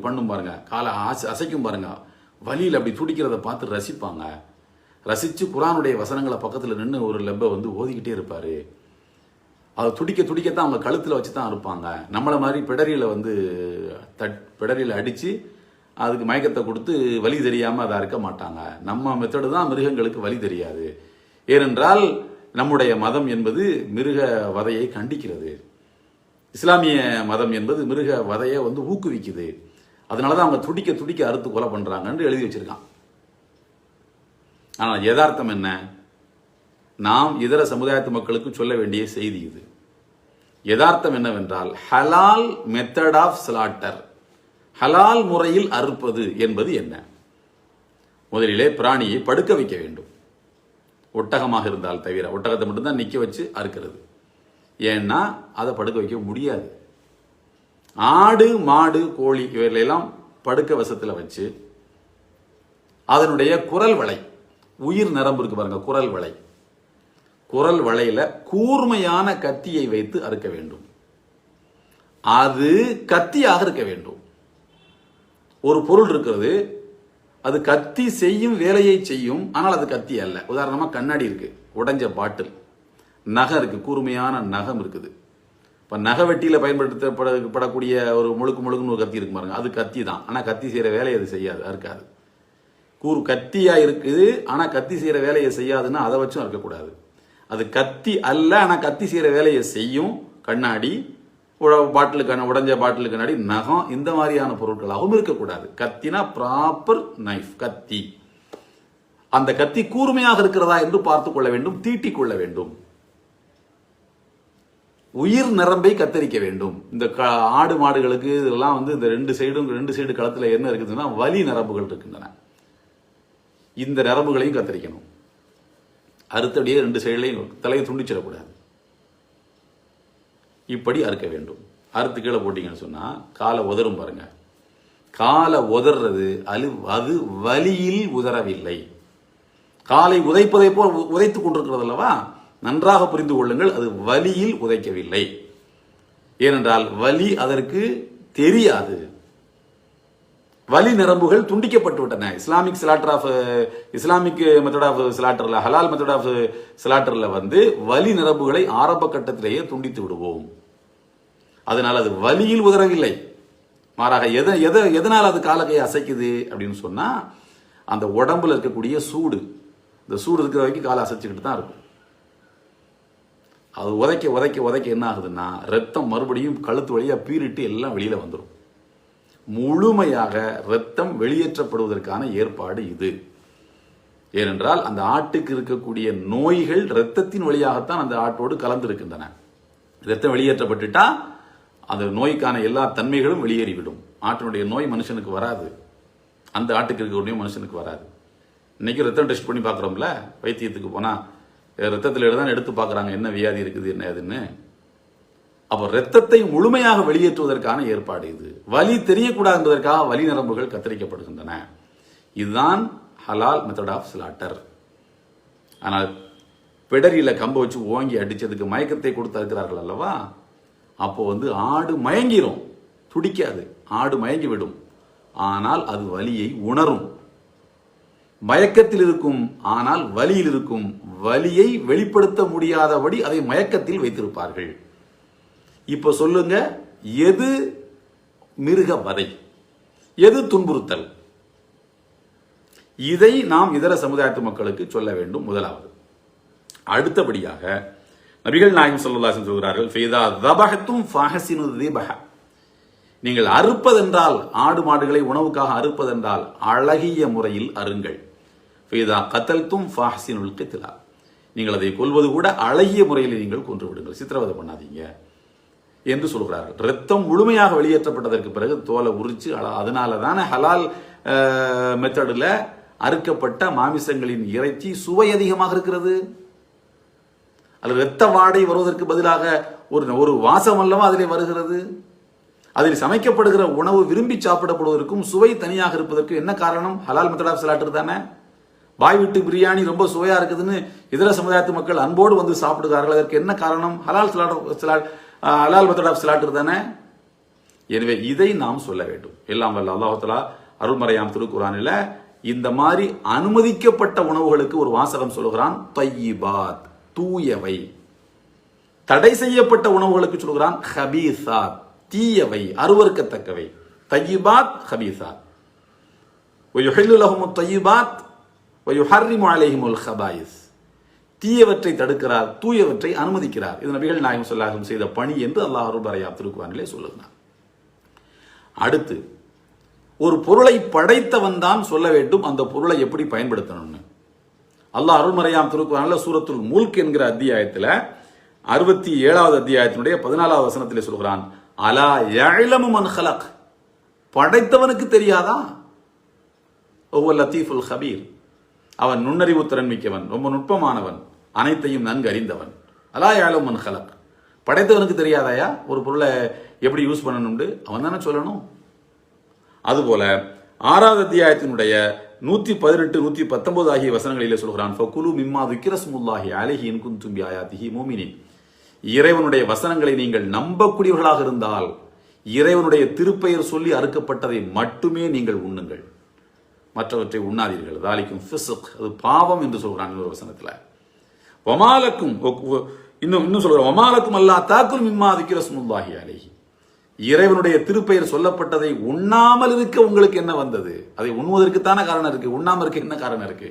பண்ணும் பாருங்க, காலை அசைக்கும் பாருங்க, வலியில் அப்படி துடிக்கிறத பார்த்து ரசிப்பாங்க. ரசித்து குரானுடைய வசனங்களை பக்கத்தில் நின்று ஒரு லெப்பை வந்து ஓதிக்கிட்டே இருப்பார். அதை துடிக்கத்தான் அவங்க கழுத்தில் வச்சு தான் இருப்பாங்க. நம்மளை மாதிரி பிடரியில் வந்து பிடரியில் அடித்து அதுக்கு மயக்கத்தை கொடுத்து வலி தெரியாமல் அதை அறுக்க மாட்டாங்க. நம்ம மெத்தடு தான் மிருகங்களுக்கு வலி தெரியாது. ஏனென்றால் நம்முடைய மதம் என்பது மிருக வதையை கண்டிக்கிறது. இஸ்லாமிய மதம் என்பது மிருக வதையை வந்து ஊக்குவிக்குது. அதனாலதான் அவங்க துடிக்க அறுத்து கொலை பண்றாங்கன்னு எழுதி வச்சிருக்கான். ஆனால் யதார்த்தம் என்ன? நாம் இதர சமுதாயத்து மக்களுக்கு சொல்ல வேண்டிய செய்தி இது. யதார்த்தம் என்னவென்றால் ஹலால் மெத்தட் ஆஃப் ஸ்லாட்டர், ஹலால் முறையில் அறுப்பது என்பது என்ன? முதலிலே பிராணியை படுக்க வைக்க வேண்டும். ஒட்டகமாக இருந்தால் தவிர, ஒட்டகத்தை மட்டும்தான் நிற்க வச்சு அறுக்கிறது. ஏன்னா அதை படுக்க வைக்க முடியாது. ஆடு மாடு கோழி இவைகளெல்லாம் படுக்க வசத்தில் வச்சு அதனுடைய குரல் வளை, உயிர் நரம்பு இருக்கு பாருங்க, குரல் வளையில கூர்மையான கத்தியை வைத்து அறுக்க வேண்டும். அது கத்தியாக இருக்க வேண்டும். ஒரு பொருள் இருக்கிறது, அது கத்தி செய்யும் வேலையை செய்யும், ஆனால் அது கத்தி அல்ல. உதாரணமா கண்ணாடி இருக்கு, உடைஞ்ச பாட்டில், நகம் இருக்கு, கூர்மையான நகம் இருக்குது. இப்ப நகை வெட்டியில பயன்படுத்தப்படக்கூடிய ஒரு முழுக்குன்னு ஒரு கத்தி இருக்கு பாருங்க, அது கத்தி தான். ஆனா கத்தி செய்யற வேலையை அது செய்யாது, அறுக்காது. கத்தியா இருக்குது, ஆனா கத்தி செய்யற வேலையை செய்யாதுன்னா அதை வச்சும் அறுக்கக்கூடாது. அது கத்தி அல்ல, ஆனா கத்தி செய்யற வேலையை செய்யும். கண்ணாடி, உடைஞ்ச பாட்டில் கண்ணாடி, நகம், இந்த மாதிரியான பொருட்களாகவும் இருக்கக்கூடாது. கத்தினா ப்ராப்பர் நைஃப், கத்தி. அந்த கத்தி கூர்மையாக இருக்கிறதா என்று பார்த்துக் கொள்ள வேண்டும், தீட்டிக் கொள்ள வேண்டும். உயிர் நரம்பை கத்தரிக்க வேண்டும். இந்த ஆடு மாடுகளுக்கு இதெல்லாம் வந்து இந்த ரெண்டு சைடு களத்துல என்ன இருக்குதுன்னா வலி நரம்புகள் இருக்கின்றன. இந்த நரம்புகளையும் கத்தரிக்கணும். அறுத்தடியே ரெண்டு சைடுலையும் தலையை துண்டிச்சிடக்கூடாது. இப்படி அறுக்க வேண்டும். அறுத்து கீழே போட்டீங்கன்னு சொன்னா காலை உதறும் பாருங்க. காலை உதறது அது வலியில் உதறவில்லை. காலை உதைப்பதை போல் உதைத்துக் கொண்டிருக்கிறது அல்லவா, நன்றாக புரிந்து கொள்ளுங்கள், அது வலியில் உதைக்கவில்லை. ஏனென்றால் வலி அதற்கு தெரியாது. வலி நரம்புகள் துண்டிக்கப்பட்டு விட்டன. இஸ்லாமிக் மெத்தட் ஆஃப் ஸ்லாட்டர்ல, ஹலால் மெத்தட் ஆஃப் ஸ்லாட்டர்ல வந்து வலி நரம்புகளை ஆரம்ப கட்டத்திலேயே துண்டித்து விடுவோம். அதனால் அது வலியில் உதறவில்லை. மாறாக எதனால் அது காலக்கையை அசைக்குது அப்படின்னு சொன்னா அந்த உடம்புல இருக்கக்கூடிய சூடு, இந்த சூடு இருக்கிற வரைக்கும் காலை அசைச்சுக்கிட்டு தான் இருக்கும். அது உதைக்க என்ன ஆகுதுன்னா ரத்தம் மறுபடியும் கழுத்து வழியா பீறிட்டு எல்லாம் வெளியில வந்துடும். முழுமையாக ரத்தம் வெளியேற்றப்படுவதற்கான ஏற்பாடு இது. ஏனென்றால் அந்த ஆட்டுக்கு இருக்கக்கூடிய நோய்கள் ரத்தத்தின் வழியாகத்தான் அந்த ஆட்டோடு கலந்து இருக்கின்றன. ரத்தம் வெளியேற்றப்பட்டுட்டா அந்த நோய்க்கான எல்லா தன்மைகளும் வெளியேறிவிடும். ஆட்டினுடைய நோய் மனுஷனுக்கு வராது, அந்த ஆட்டுக்கு இருக்கக்கூடிய மனுஷனுக்கு வராது. இன்னைக்கு ரத்தம் டெஸ்ட் பண்ணி பார்க்குறோம்ல, வைத்தியத்துக்கு போனா ரத்தத்தில் தான் எடுத்து பார்க்குறாங்க என்ன வியாதி இருக்குது என்ன ஏதுன்னு. அப்போ ரத்தத்தை முழுமையாக வெளியேற்றுவதற்கான ஏற்பாடு இது. வலி தெரியக்கூடாது என்பதற்காக வலி நரம்புகள் கத்தரிக்கப்படுகின்றன. இதுதான் ஹலால் மெத்தட் ஆஃப் ஸ்லாட்டர். ஆனால் பிடரியில கம்பை வச்சு ஓங்கி அடிச்சதுக்கு மயக்கத்தை கொடுத்து இருக்கிறார்கள் அல்லவா, அப்போ ஆடு மயங்கிரும், துடிக்காது, ஆடு மயங்கி விடும். ஆனால் அது வலியை உணரும். மயக்கத்தில் இருக்கும், ஆனால் வலியில் இருக்கும். வலியை வெளிப்படுத்த முடியாதபடி அதை மயக்கத்தில் வைத்திருப்பார்கள். இப்ப சொல்லுங்க, எது மிருக வதை, எது துன்புறுத்தல்? இதை நாம் இதர சமுதாயத்து மக்களுக்கு சொல்ல வேண்டும் முதலாவது. அடுத்தபடியாக நபிகள் நாயகம் ஸல்லல்லாஹு அலைஹி வஸல்லம் சொல்கிறார்கள், ஃபைதா தபஹதும் ஃபஹசினு திபஹ, நீங்கள் அறுப்பதென்றால், ஆடு மாடுகளை உணவுக்காக அறுப்பதென்றால் அழகிய முறையில் அருங்கள். ஃபைதா கத்தல்தும் ஃபஹசினுல் கித்லா, நீங்கள் அதை கொல்வது கூட அழகிய முறையில் நீங்கள் கொன்று விடுங்கள், சித்திரவதை பண்ணாதீங்க என்று சொல்கிறார்கள். ரத்தம் முழுமையாக வெளியேற்றப்பட்டதற்கு பிறகு தோலை உரிச்சு, அதனால தானே ஹலால் மெத்தடில் அறுக்கப்பட்ட மாமிசங்களின் இறைச்சி சுவை அதிகமாக இருக்கிறது. அது இரத்த வாடை வருவதற்கு பதிலாக ஒரு வாசம் அல்லவா அதிலே வருகிறது. அதில் சமைக்கப்படுகிற உணவு விரும்பி சாப்பிடப்படுவதற்கும் சுவை தனியாக இருப்பதற்கு என்ன காரணம்? ஹலால் மெத்தட் ஆஃப் ஸ்லாட்டர் தானே. பாய் வீட்டு பிரியாணி ரொம்ப சுவையா இருக்குதுன்னு இதர சமுதாயத்து மக்கள் அன்போடு சாப்பிடுகிறார்கள். அதற்கு என்ன காரணம்? ஹலால் மெத்தட் ஆஃப் ஸ்லாட்டர் தானே. எனவே இதை நாம் சொல்ல வேண்டும். எல்லாம் வல்ல அல்லாஹ் தஆலா அருள்மறையாம் திருக்குர்ஆனில் இந்த மாதிரி அனுமதிக்கப்பட்ட உணவுகளுக்கு ஒரு வாசகம் சொல்கிறான், தய்யிபாத், தூயவை. தடை செய்யப்பட்ட உணவுகளுக்கு சொல்கிறான் ஹபீசாத், தீயவை, அருவருக்கத்தக்கவை. தய்யிபாத், ஹபீசாத். வயுஹில்லு லஹுமுத் தய்யிபாத் வயுஹர்ரிமு அலைஹிமுல் ஹபாயிஸ். தீயவற்றை தடுக்கிறார், தூயவற்றை அனுமதிக்கிறார். இது நபிகள் நாயகம் ஸல்லல்லாஹு அலைஹி வஸல்லம் செய்த பணி என்று அல்லாஹ் அருள்மறையாம் திருக்குர்ஆனிலே சொல்லுகிறார். அடுத்து, ஒரு பொருளை படைத்தவன் தான் சொல்ல வேண்டும் அந்த பொருளை எப்படி பயன்படுத்தணும்னு. அல்லாஹ் அருள்மறையாம் திருக்குர்ஆனில் சூரத்துல் முல்க் என்கிற அத்தியாயத்தில் 67வது அத்தியாயத்தினுடைய 14வது வசனத்திலே சொல்கிறான், அலா யஅலமு மன் ஹலக், படைத்தவனுக்கு தெரியாதா? ஹுவல் லத்தீஃபுல் ஹபீர், அவன் நுண்ணறிவு திறன் மிக்கவன், ரொம்ப நுட்பமானவன், அனைத்தையும் நன்கு அறிந்தவன். அலா யஅலமு மன் ஹலக், படைத்தவனுக்கு தெரியாதாயா ஒரு பொருளை எப்படி யூஸ் பண்ணணும்னு? அவன் தானே சொல்லணும். அதுபோல 6வது அத்தியாயத்தினுடைய 118, 119 ஆகிய வசனங்களிலே சொல்கிறான், ஃபகுலு மிம்மா துக்கிரஸ்முல்லாஹி அலைஹி இன் குன்தும் பிஆயாத்திஹி முஃமினீன், இறைவனுடைய வசனங்களை நீங்கள் நம்பக்கூடியவர்களாக இருந்தால் இறைவனுடைய திருப்பெயர் சொல்லி அறுக்கப்பட்டதை மட்டுமே நீங்கள் உண்ணுங்கள், மற்றவற்றை உண்ணாதீர்கள். தாலிக்கும் ஃபிஸ்க், அது பாவம் என்று சொல்கிறான் இன்னொரு வசனத்தில். வமாலக்கும், இன்னும் சொல்கிறான், வமாலக்கும் அல்லா தாக்குல் மிம்மா துக்கிரஸ்முல்லாஹி அலைஹி, இறைவனுடைய திருப்பெயர் சொல்லப்பட்டதை உண்ணாமல் இருக்க உங்களுக்கு என்ன வந்தது? அதை உண்ணுவதற்குத்தான காரணம் இருக்கு, உண்ணாமல் இருக்க என்ன காரணம் இருக்கு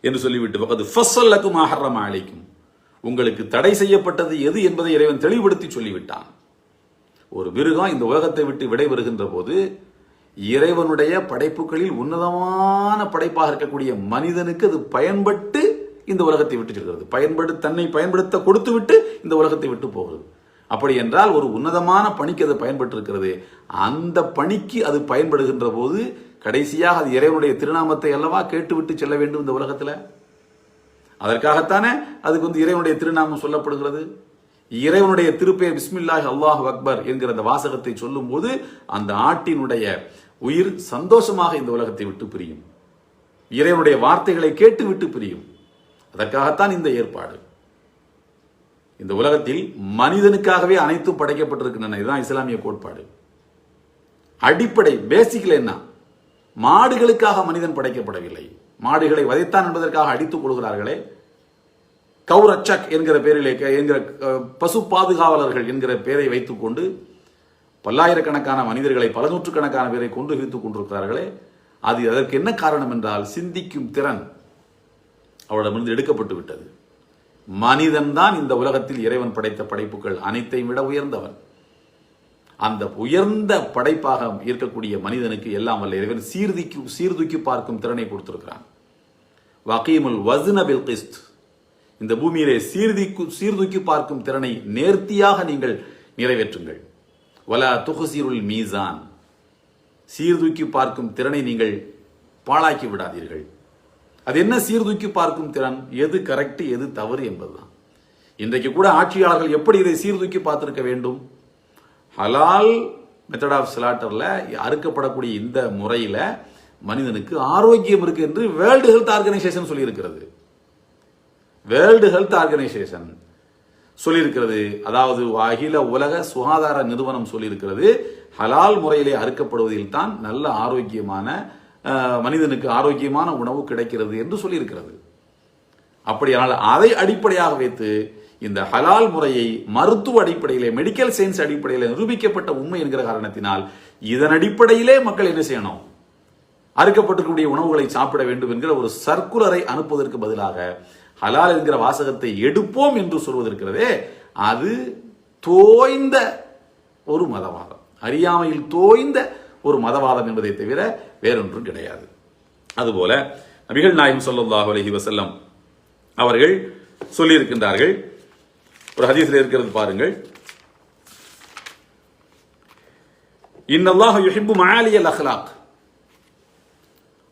என்று சொல்லிவிட்டு, உங்களுக்கு தடை செய்யப்பட்டது எது என்பதை இறைவன் தெளிவுபடுத்தி சொல்லிவிட்டான். ஒரு மிருகம் இந்த உலகத்தை விட்டு விடைபெறுகின்ற போது இறைவனுடைய படைப்புகளில் உன்னதமான படைப்பாக இருக்கக்கூடிய மனிதனுக்கு அது பயன்பட்டு இந்த உலகத்தை விட்டு செல்கிறது, தன்னை பயன்படுத்த கொடுத்து விட்டு இந்த உலகத்தை விட்டு போகிறது. அப்படி என்றால் ஒரு உன்னதமான பணிக்கு அது பயன்பட்டு இருக்கிறது. அந்த பணிக்கு அது பயன்படுகின்ற போது கடைசியாக அது இறைவனுடைய திருநாமத்தை அல்லவா கேட்டுவிட்டு செல்ல வேண்டும் இந்த உலகத்தில். அதற்காகத்தானே அதுக்கு இறைவனுடைய திருநாமம் சொல்லப்படுகிறது. இறைவனுடைய திருப்பெயர் பிஸ்மில்லாஹி அல்லாஹு அக்பர் என்கிற அந்த வாசகத்தை சொல்லும் போது அந்த ஆட்டினுடைய உயிர் சந்தோஷமாக இந்த உலகத்தை விட்டு பிரியும், இறைவனுடைய வார்த்தைகளை கேட்டு விட்டு பிரியும். அதற்காகத்தான் இந்த ஏற்பாடு. இந்த உலகத்தில் மனிதனுக்காகவே அனைத்தும் படைக்கப்பட்டிருக்கின்றன. இதுதான் இஸ்லாமிய கோட்பாடு. அடிப்படை பேசிக்கல என்ன? மாடுகளுக்காக மனிதன் படைக்கப்படவில்லை. மாடுகளை வதைத்தான் என்பதற்காக அடித்துக் கொள்கிறார்களே, கௌரச்சக் என்கிற பெயரிலே, என்கிற பசு பாதுகாவலர்கள் என்கிற பெயரை வைத்துக் கொண்டு பல்லாயிரக்கணக்கான மனிதர்களை, பல நூற்றுக்கணக்கான பேரை கொண்டு விரித்துக் கொண்டிருக்கிறார்களே, அது அதற்கு என்ன காரணம் என்றால் சிந்திக்கும் திறன் அவரிடமிருந்து எடுக்கப்பட்டு விட்டது. மனிதன் தான் இந்த உலகத்தில் இறைவன் படைத்த படைப்புகள் அனைத்தையும் விட உயர்ந்தவன். அந்த உயர்ந்த படைப்பாக இருக்கக்கூடிய மனிதனுக்கு எல்லாம் வல்ல இறைவன் சீர்தூக்கி பார்க்கும் திறனை கொடுத்திருக்கிறான். வகீமுல் வஸ்ன பில் கிஸ்த், இந்த பூமியிலே சீர்தூக்கி பார்க்கும் திறனை நேர்த்தியாக நீங்கள் நிறைவேற்றுங்கள். வலா துஹ்சிருல் மீசான், சீர்தூக்கி பார்க்கும் திறனை நீங்கள் பாழாக்கி விடாதீர்கள். அது என்ன சீர்தூக்கி பார்க்கும் திறன்? எது கரெக்ட் எது தவறு என்பதுதான். இன்றைக்கு கூட ஆட்சியாளர்கள் எப்படி இதை சீர்தூக்கி பார்த்திருக்க வேண்டும்? ஹலால் மெத்தட் ஆஃப் ஸ்லாட்டர்ல அறுக்கப்படக்கூடிய இந்த முறையில மனிதனுக்கு ஆரோக்கியம் இருக்கு என்று வேர்ல்டு ஹெல்த் ஆர்கனைசேஷன் சொல்லி இருக்கிறது. வேர்ல்டு ஹெல்த் ஆர்கனைசேஷன் சொல்லியிருக்கிறது. அதாவது அகில உலக சுகாதார நிறுவனம் சொல்லியிருக்கிறது, ஹலால் முறையிலே அறுக்கப்படுவதில் தான் நல்ல ஆரோக்கியமான மனிதனுக்கு ஆரோக்கியமான உணவு கிடைக்கிறது என்று சொல்லியிருக்கிறது. அப்படியானால் அதை அடிப்படையாக வைத்து இந்த ஹலால் முறையை மருத்துவ அடிப்படையிலே, மெடிக்கல் சயின்ஸ் அடிப்படையில் நிரூபிக்கப்பட்ட உண்மை என்கிற காரணத்தினால் இதன் அடிப்படையிலே மக்கள் என்ன செய்யணும், அறுக்கப்பட்டிருக்கக்கூடிய உணவுகளை சாப்பிட வேண்டும் என்கிற ஒரு சர்க்குலரை அனுப்புவதற்கு பதிலாக ஹலால் என்கிற வாசகத்தை எடுப்போம் என்று சொல்வதற்கிறதே, அது தோய்ந்த ஒரு மதவாதம், அறியாமையில் தோய்ந்த ஒரு மதவாதம் என்பதை தவிர வேறொன்றும் கிடையாது. அதுபோல நபிகள் நாயகம் ஸல்லல்லாஹு அலைஹி வஸல்லம் அவர்கள் சொல்லியிருக்கின்றார்கள். ஒரு ஹதீஸில் இருக்கிறது பாருங்கள், இன்னல்லாஹ யுஹிப்பு மஆலியல் அக்லாக்.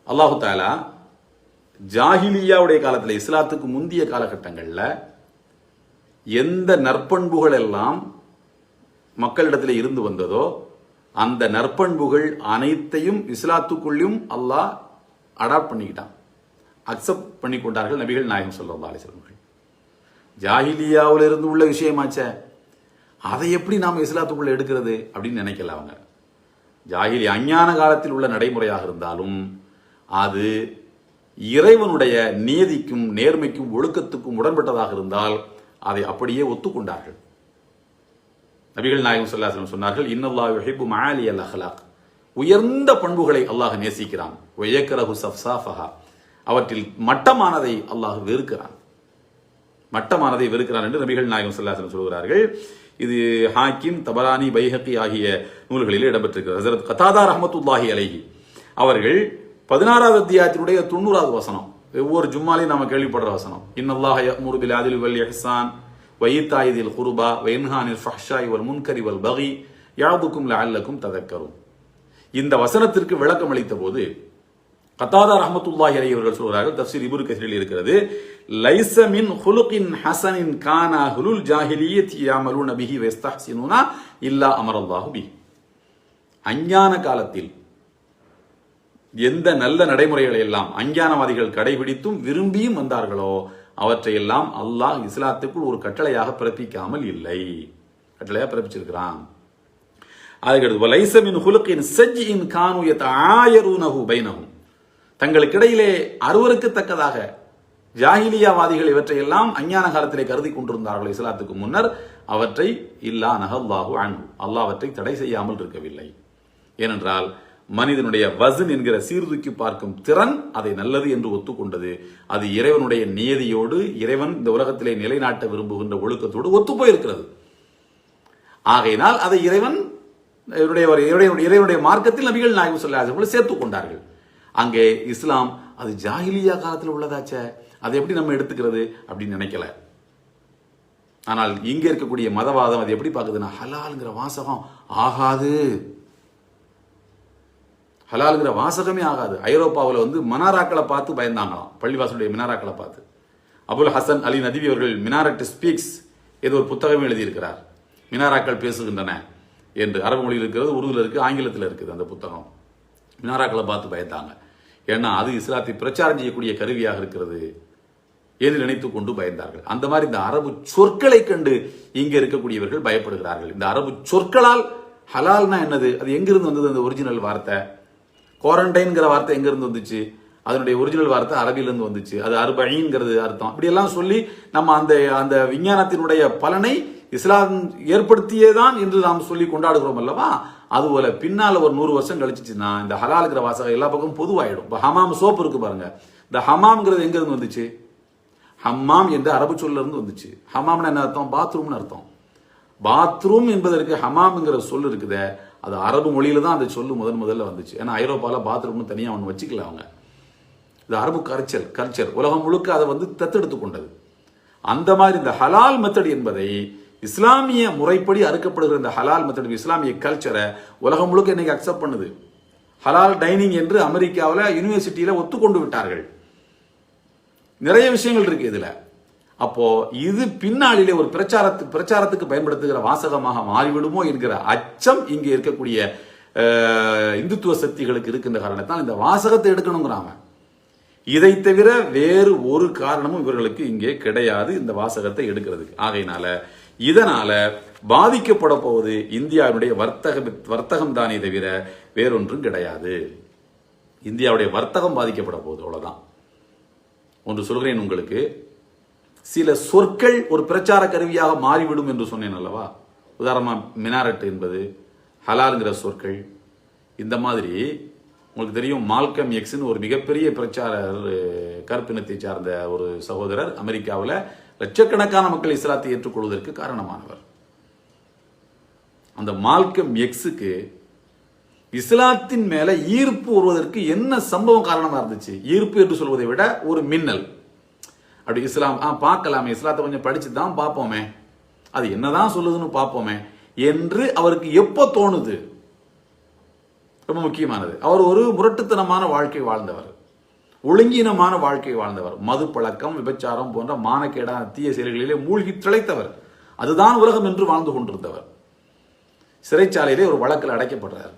அல்லாஹு தஆலா ஜாஹிலியாவுடைய காலத்தில், இஸ்லாத்துக்கு முந்திய காலகட்டங்களில் எந்த நற்பண்புகள் எல்லாம் மக்களிடத்தில் இருந்து வந்ததோ அந்த நற்பண்புகள் அனைத்தையும் இஸ்லாத்துக்குள்ளும் அல்லாஹ் அடாப்ட் பண்ணிக்கிட்டான், அக்செப்ட் பண்ணி கொண்டார்கள் நபிகள் நாயகம் ஸல்லல்லாஹு அலைஹி வஸல்லம். ஜாஹிலியாவில் இருந்து உள்ள விஷயமாச்ச, அதை எப்படி நாம் இஸ்லாத்துக்குள்ள எடுக்கிறது அப்படின்னு நினைக்கல அவங்க. ஜாஹிலி அஞ்ஞான காலத்தில் உள்ள நடைமுறையாக இருந்தாலும் அது இறைவனுடைய நீதிக்கும் நேர்மைக்கும் ஒழுக்கத்துக்கும் உடன்பட்டதாக இருந்தால் அதை அப்படியே ஒத்துக்கொண்டார்கள். நபிகள் நாயகம் ஸல்லல்லாஹு அலைஹி வஸல்லம் சொன்னார்கள், இன்னல்லாஹு யுஹிப்பு மஆலியல் அக்லாக். உயர்ந்த பண்புகளை அல்லாஹ் நேசிக்கிறான். வயக்ரஹு ஸஃஸாஃபஹா. அவற்றில் மட்டமானதை அல்லாஹ் வெறுக்கிறான், மட்டமானதை வெறுக்கிறான் என்று நபிகள் நாயகம் ஸல்லல்லாஹு அலைஹி வஸல்லம் சொல்கிறார்கள். இது ஹாக்கிம், தபரானி, பைஹகி ஆகிய நூல்களில் இடம்பெற்றிருக்கிறது. ஹஸரத் கதாதா ரஹ்மத்துல்லாஹி அலைஹி அவர்கள் 16வது அத்தியாயத்தினுடைய 90வது வசனம், ஒவ்வொரு ஜும்மாலையும் நாம கேள்விப்படுற வசனம், இன்னல்லாஹ யஅமுரு பில் அத்லி வல் இஹ்சான் வ ஈதாஇ தில் குர்பா வ யன்ஹா அனில் ஃபஹ்ஷாஇ வல் முன்கரி வல் பகி யஅதுக்கும் லஅல்லக்கும் ததக்கரும். இந்த வசனத்திற்கு விளக்கம் அளித்த போது கதாதா ரஹ்மத்துல்லாஹி அலைஹி அவர்கள் சொல்கிறார்கள், தஃப்சீர் இப்னு கஸீரில் இருக்கிறது, லைஸ மின் ஹுலுகின் ஹஸனின் கானா ஹுலுல் ஜாஹிலிய்யத்தி யஅமலூன பிஹி வ யஸ்தஹ்சினுனா இல்லா அமரல்லாஹு பிஹி. அஞ்ஞான காலத்தில் எந்த நல்ல நடைமுறைகளை எல்லாம் அஞ்ஞானவாதிகள் கடைபிடித்தும் விரும்பியும் வந்தார்களோ அவற்றையெல்லாம் அல்லாஹ் இஸ்லாத்துக்குள் ஒரு கட்டளையாக பிறப்பிக்காமல் இல்லை, கட்டளையாக பிறப்பிச்சிருக்கிறான். அதுக்கடுத்து லைஸ மின் ஹுலுகின் ஸஜ்இன் கானு யதஆயருனஹு பைனஹும். தங்களுக்கிடையிலே அருவருக்கத்தக்கதாக ஜாஹிலியாவாதிகள் இவற்றையெல்லாம் அஞ்ஞான காலத்திலே கருதி கொண்டிருந்தார்கள் இஸ்லாத்துக்கு முன்னர், அவற்றை இல்லா நஹல்லாஹு அன்ஹு, அல்லாஹ் அவற்றை தடை செய்யாமல் இருக்கவில்லை. ஏனென்றால் மனிதனுடைய வஸன் என்கிற சீர்தூக்கி பார்க்கும் திறன் அதை நல்லது என்று ஒத்துக்கொண்டது. அது இறைவனுடைய நியதியோடு, இறைவன் இந்த உலகத்திலே நிலைநாட்ட விரும்புகின்ற ஒழுக்கத்தோடு ஒத்துப்போயிருக்கிறது. ஆகையினால் அதை இறைவனுடைய மார்க்கத்தில் நபிகள் நாயகம் ஸல்லல்லாஹு அலைஹி வஸல்லம் சேர்த்துக் கொண்டார்கள். அங்கே இஸ்லாம் அது ஜாஹிலியா காலத்தில் உள்ளதாச்ச, அதை எப்படி நம்ம எடுத்துக்கிறது அப்படின்னு நினைக்கல. ஆனால் இங்க இருக்கக்கூடிய மதவாதம் அது எப்படி பார்க்குதுன்னா, ஹலால்ங்கிற வாசகம் ஆகாது, ஹலாலுங்கிற வாசகமே ஆகாது. ஐரோப்பாவில் மனாராக்களை பார்த்து பயந்தாங்களாம், பள்ளிவாசலுடைய மினாராக்களை பார்த்து. அபுல் ஹசன் அலி நதிவி அவர்கள் மினாரட் ஸ்பீக்ஸ் ஏதோ ஒரு புத்தகமே எழுதியிருக்கிறார், மினாராக்கள் பேசுகின்றன என்று. அரபு மொழியில் இருக்கிறது, உருதுல இருக்கு, ஆங்கிலத்தில் இருக்குது அந்த புத்தகம். மினாராக்களை பார்த்து பயந்தாங்க, ஏன்னா அது இஸ்லாத்தை பிரச்சாரம் செய்யக்கூடிய கருவியாக இருக்கிறது என்று நினைத்து கொண்டு பயந்தார்கள். அந்த மாதிரி இந்த அரபு சொற்களை கண்டு இங்க இருக்கக்கூடியவர்கள் பயப்படுகிறார்கள். இந்த அரபு சொற்களால் ஹலால்னா என்னது, அது எங்கிருந்து வந்தது, அந்த ஒரிஜினல் வார்த்தை குவாரண்டைன்கிற வார்த்தை எங்கிருந்து வந்துச்சு, அதனுடைய ஒரிஜினல் வார்த்தை அரபிலிருந்து வந்துச்சு, அது அர்பஈன்ங்கிறது அர்த்தம். இப்படி எல்லாம் சொல்லி நம்ம அந்த விஞ்ஞானத்தினுடைய பலனை இஸ்லாம் ஏற்படுத்தியேதான் என்று நாம் சொல்லி கொண்டாடுகிறோம் அல்லவா. அதுபோல பின்னால ஒரு 100 வருஷம் கழிச்சுச்சுன்னா இந்த ஹலாலுங்கிற வாசகம் எல்லா பக்கமும் பொதுவாயிடும். இப்போ ஹமாம் சோப்பு இருக்கு பாருங்க, இந்த ஹமாம்ங்கிறது எங்க இருந்து வந்துச்சு, ஹம்மாம் என்ற அரபு சொல்ல இருந்து வந்துச்சு. ஹமாம்னு என்ன அர்த்தம், பாத்ரூம்னு அர்த்தம். பாத்ரூம் என்பதற்கு ஹமாம்ங்கிற சொல் இருக்குதே, அது அரபு மொழியில தான் அந்த சொல்லு முதல்ல வந்துச்சு. ஏன்னா ஐரோப்பாவில் பாத்ரூம்னு தனியாக ஒன்று வச்சுக்கல அவங்க. இது அரபு கல்ச்சர் உலகம் முழுக்க அதை தத்தெடுத்து கொண்டது. அந்த மாதிரி இந்த ஹலால் மெத்தட் என்பதை, இஸ்லாமிய முறைப்படி அறுக்கப்படுகிற இந்த ஹலால் மெத்தட், இஸ்லாமிய கல்ச்சரை உலகம் முழுக்க இன்னைக்கு அக்செப்ட் பண்ணுது. ஹலால் டைனிங் என்று அமெரிக்காவில் யூனிவர்சிட்டியில ஒத்துக்கொண்டு விட்டார்கள். நிறைய விஷயங்கள் இருக்கு இதுல. அப்போ இது பின்னாளிலே ஒரு பிரச்சாரத்துக்கு பயன்படுத்துகிற வாசகமாக மாறிவிடுமோ என்கிற அச்சம் இங்கே இருக்கக்கூடிய இந்துத்துவ சக்திகளுக்கு இருக்கின்ற காரணத்தால் இந்த வாசகத்தை எடுக்கணுங்கிறாங்க. இதை தவிர வேறு ஒரு காரணமும் இவர்களுக்கு இங்கே கிடையாது இந்த வாசகத்தை எடுக்கிறதுக்கு. ஆகையினால இதனால பாதிக்கப்பட போவது இந்தியாவுடைய வர்த்தகம் தானே தவிர வேறொன்றும் கிடையாது. இந்தியாவுடைய வர்த்தகம் பாதிக்கப்பட போகுது, அவ்வளவுதான். ஒன்று சொல்கிறேன் உங்களுக்கு, சில சொற்கள் ஒரு பிரச்சார கருவியாக மாறிவிடும் என்று சொன்னேன் அல்லவா. உதாரணமா மினாரட் என்பது, ஹலால்ங்கிற சொற்கள். இந்த மாதிரி உங்களுக்கு தெரியும், மால்கம் எக்ஸ்னு ஒரு மிகப்பெரிய பிரச்சாரர், கருப்பினத்தை சார்ந்த ஒரு சகோதரர், அமெரிக்காவில் லட்சக்கணக்கான மக்கள் இஸ்லாத்தை ஏற்றுக்கொள்வதற்கு காரணமானவர். அந்த மால்கம் எக்ஸுக்கு இஸ்லாத்தின் மேல ஈர்ப்பு வருவதற்கு என்ன சம்பவம் காரணமா இருந்துச்சு? ஈர்ப்பு என்று சொல்வதை விட ஒரு மின்னல். அப்படி இஸ்லாம் பார்க்கலாமே, இஸ்லாத்தை கொஞ்சம் படிச்சு தான் பார்ப்போமே, அது என்னதான் சொல்லுதுன்னு பார்ப்போமே என்று அவருக்கு எப்போ தோணுது? ரொம்ப முக்கியமானது. அவர் ஒரு முரட்டுத்தனமான வாழ்க்கை வாழ்ந்தவர், ஒழுங்கீனமான வாழ்க்கை வாழ்ந்தவர், மது பழக்கம், விபச்சாரம் போன்ற மானக்கேடான தீய செயல்களிலே மூழ்கி திளைத்தவர். அதுதான் உலகம் என்று வாழ்ந்து கொண்டிருந்தவர். சிறைச்சாலையிலே ஒரு வழக்கில் அடைக்கப்படுறார்.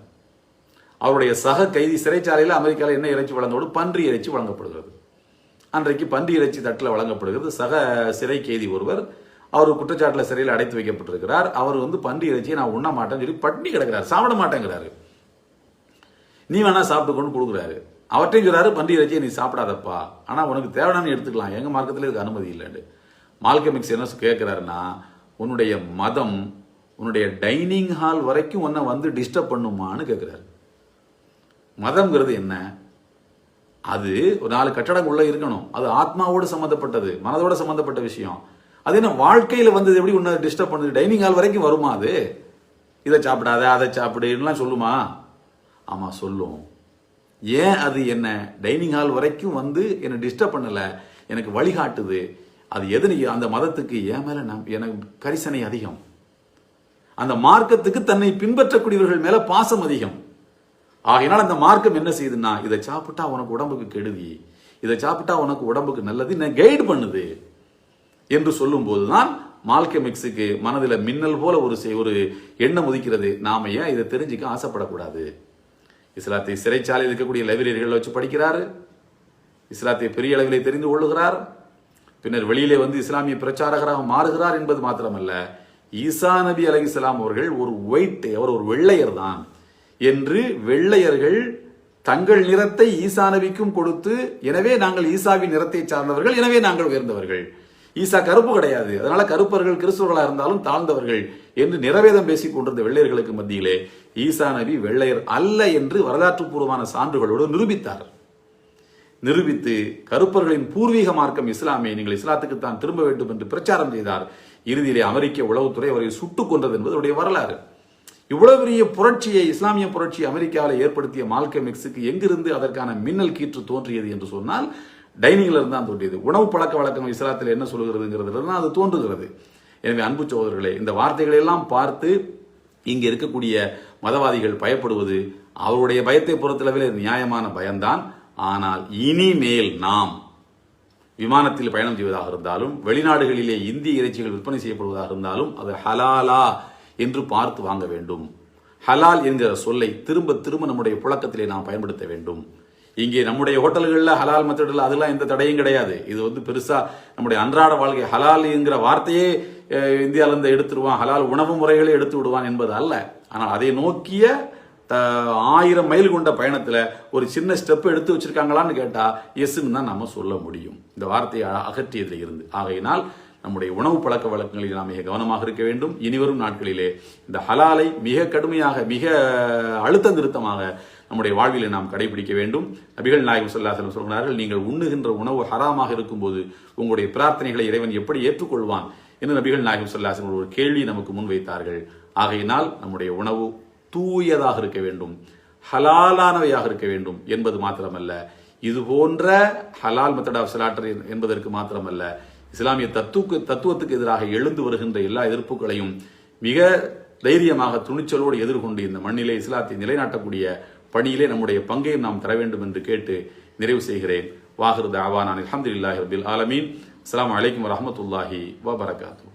அவருடைய சக கைதி சிறைச்சாலையில் அமெரிக்காவில் என்ன இறைச்சி வழங்கோடு பன்றி இறைச்சி வழங்கப்படுகிறது. அன்றைக்கு பன்றி இறைச்சி தட்டில் வழங்கப்படுகிறது. சக சிறை கைதி ஒருவர், அவர் குற்றச்சாட்டில் சிறையில் அடைத்து வைக்கப்பட்டிருக்கிறார். அவர் பன்றி இறைச்சியை நான் உண்ண மாட்டேன்னு சொல்லி பட்டினி கிடக்கிறார், சாப்பிட மாட்டேங்கிறாரு. நீ வேணா சாப்பிட்டு கொண்டு கொடுக்குறாரு. அவற்றையும் சொல்றாரு, பன்றி இறைச்சியை நீ சாப்பிடாதப்பா, ஆனா உனக்கு தேவையான எடுத்துக்கலாம், எங்க மார்க்கத்தில் இதுக்கு அனுமதி இல்லைன்னு. மால்கம் எக்ஸ் என்ன கேட்கிறாருன்னா, உன்னுடைய மதம் உன்னுடைய டைனிங் ஹால் வரைக்கும் உன்னை டிஸ்டர்ப் பண்ணுமான்னு கேட்கிறாரு. மதம்ங்கிறது என்ன? அது ஒரு 4 கட்டடம் உள்ள இருக்கணும், அது ஆத்மாவோடு சம்பந்தப்பட்டது, மனதோட சம்பந்தப்பட்ட விஷயம். அது என்ன வாழ்க்கையில எப்படி உன்னை டிஸ்டர்ப் பண்ணுது? டைனிங் ஹால் வரைக்கும் வருமா? அது இதை சாப்பிடாத அதை சாப்பிடுலாம் சொல்லுமா? ஆமா சொல்லும். ஏன் அது என்ன டைனிங் ஹால் வரைக்கும் என்னை டிஸ்டர்ப் பண்ணல, எனக்கு வழிகாட்டுது. அது எது? அந்த மதத்துக்கு என் மேல எனக்கு கரிசனை அதிகம். அந்த மார்க்கத்துக்கு தன்னை பின்பற்றக்கூடியவர்கள் மேல பாசம் அதிகம். ஆகையினால் அந்த மார்க்கம் என்ன செய்யுதுன்னா, இதை சாப்பிட்டா உனக்கு உடம்புக்கு கெடுதி, இதை சாப்பிட்டா உனக்கு உடம்புக்கு நல்லது, என்ன கைடு பண்ணுது என்று சொல்லும் போதுதான் மால்கம் எக்ஸுக்கு மனதில் மின்னல் போல ஒரு எண்ணம் உதிக்கிறது. நாம ஏன் இதை தெரிஞ்சுக்க ஆசைப்படக்கூடாது? இஸ்லாத்தை சிறைச்சாலையில் இருக்கக்கூடிய லைப்ரரிகளை வச்சு படிக்கிறாரு, இஸ்லாத்தை பெரிய அளவிலே தெரிந்து கொள்ளுகிறார், பின்னர் வெளியிலே இஸ்லாமிய பிரச்சாரகராக மாறுகிறார் என்பது மாத்திரமல்ல, ஈசா நபி அலைஹிஸ்ஸலாம் அவர்கள் அவர் ஒரு வெள்ளையர் தான் என்று வெள்ளையர்கள் தங்கள் நிறத்தை ஈசா நபிக்கும் கொடுத்து, எனவே நாங்கள் ஈசாவின் நிறத்தை சார்ந்தவர்கள், எனவே நாங்கள் உயர்ந்தவர்கள். ஈசா கருப்பு கிடையாது, அதனால கருப்பர்கள் கிறிஸ்தவர்களாக இருந்தாலும் தாழ்ந்தவர்கள் என்று நிறவேதம் பேசிக் கொண்டிருந்த வெள்ளையர்களுக்கு மத்தியிலே ஈசா நபி வெள்ளையர் அல்ல என்று வரலாற்று பூர்வமான சான்றுகளோடு நிரூபித்து கருப்பர்களின் பூர்வீக மார்க்கம் இஸ்லாமே, நீங்கள் இஸ்லாத்துக்கு தான் திரும்ப வேண்டும் என்று பிரச்சாரம் செய்தார். இறுதியிலே அமெரிக்க உளவுத்துறை அவரை சுட்டுக் கொண்டது என்பது அவருடைய வரலாறு. இவ்வளவு பெரிய புரட்சியை, இஸ்லாமிய புரட்சி அமெரிக்காவில் ஏற்படுத்திய மால்கம் எக்ஸுக்கு எங்கிருந்து அதற்கான மின்னல் கீற்று தோன்றியது என்று சொன்னால், டைனிங்ல இருந்து தான் தோன்றியது. உணவு பழக்க வழக்கம் இஸ்லாத்தில் என்ன சொல்லுகிறதுங்கிறது தான் அது தோன்றுகிறது. எனவே அன்பு சகோதரர்களே, இந்த வார்த்தைகளை எல்லாம் பார்த்து இங்கே இருக்கக்கூடிய மதவாதிகள் பயப்படுவது அவருடைய பயத்தை பொறுத்தளவில் நியாயமான பயம்தான். ஆனால் இனிமேல் நாம் விமானத்தில் பயணம் செய்வதாக இருந்தாலும், வெளிநாடுகளிலே இந்திய இறைச்சிகள் விற்பனை செய்யப்படுவதாக இருந்தாலும், அது ஹலாலா என்று பார்த்து வாங்க வேண்டும். ஹலால் என்கிற சொல்லை திரும்ப திரும்ப நம்முடைய புழக்கத்திலே நாம் பயன்படுத்த வேண்டும். இங்கே நம்முடைய ஹோட்டல்களில் ஹலால் மெத்தடில் அதெல்லாம் எந்த தடையும் கிடையாது. இது பெருசா நம்முடைய அன்றாட வாழ்க்கை ஹலால் என்கிற வார்த்தையே இந்தியாவிலிருந்து எடுத்துடுவான், ஹலால் உணவு முறைகளை எடுத்து விடுவான் என்பது அல்ல. ஆனால் அதை நோக்கிய 1000 மைல் கொண்ட பயணத்துல ஒரு சின்ன ஸ்டெப் எடுத்து வச்சிருக்காங்களான்னு கேட்டா எஸ்ன்னு தான் நம்ம சொல்ல முடியும், இந்த வார்த்தையை அகற்றியதில் இருந்து. ஆகையினால் நம்முடைய உணவு பழக்க வழக்கங்களில் நாம் மிக கவனமாக இருக்க வேண்டும். இனிவரும் நாட்களிலே இந்த ஹலாலை மிக கடுமையாக, மிக அழுத்த நிறுத்தமாக நம்முடைய வாழ்விலை நாம் கடைபிடிக்க வேண்டும். நபிகள் நாயகம் ஸல்லல்லாஹு அலைஹி வஸல்லம் சொல்கிறார்கள், நீங்கள் உண்ணுகின்ற உணவு ஹராமாக இருக்கும்போது உங்களுடைய பிரார்த்தனைகளை இறைவன் எப்படி ஏற்றுக்கொள்வான் என்று நபிகள் நாயகம் ஸல்லல்லாஹு அலைஹி வஸல்லம் ஒரு கேள்வி நமக்கு முன்வைத்தார்கள். ஆகையினால் நம்முடைய உணவு தூயதாக இருக்க வேண்டும், ஹலாலானவையாக இருக்க வேண்டும் என்பது மாத்திரமல்ல, இது போன்ற ஹலால் மெத்தட் ஆஃப் ஸ்லாட்டர் என்பதற்கு மாத்திரமல்ல, இஸ்லாமிய தத்துவத்துக்கு எதிராக எழுந்து வருகின்ற எல்லா எதிர்ப்புகளையும் மிக தைரியமாக துணிச்சலோடு எதிர்கொண்டு இந்த மண்ணிலே இஸ்லாத்தை நிலைநாட்டக்கூடிய பணியிலே நம்முடைய பங்கையும் நாம் தர வேண்டும் என்று கேட்டு நிறைவு செய்கிறேன். வாஹிரு தஅவானா அல்ஹம்துலில்லாஹி ரப்பில் ஆலமீன். அஸ்ஸலாமு அலைக்கும் வரஹ்மத்துல்லாஹி வபரகாத்துஹு.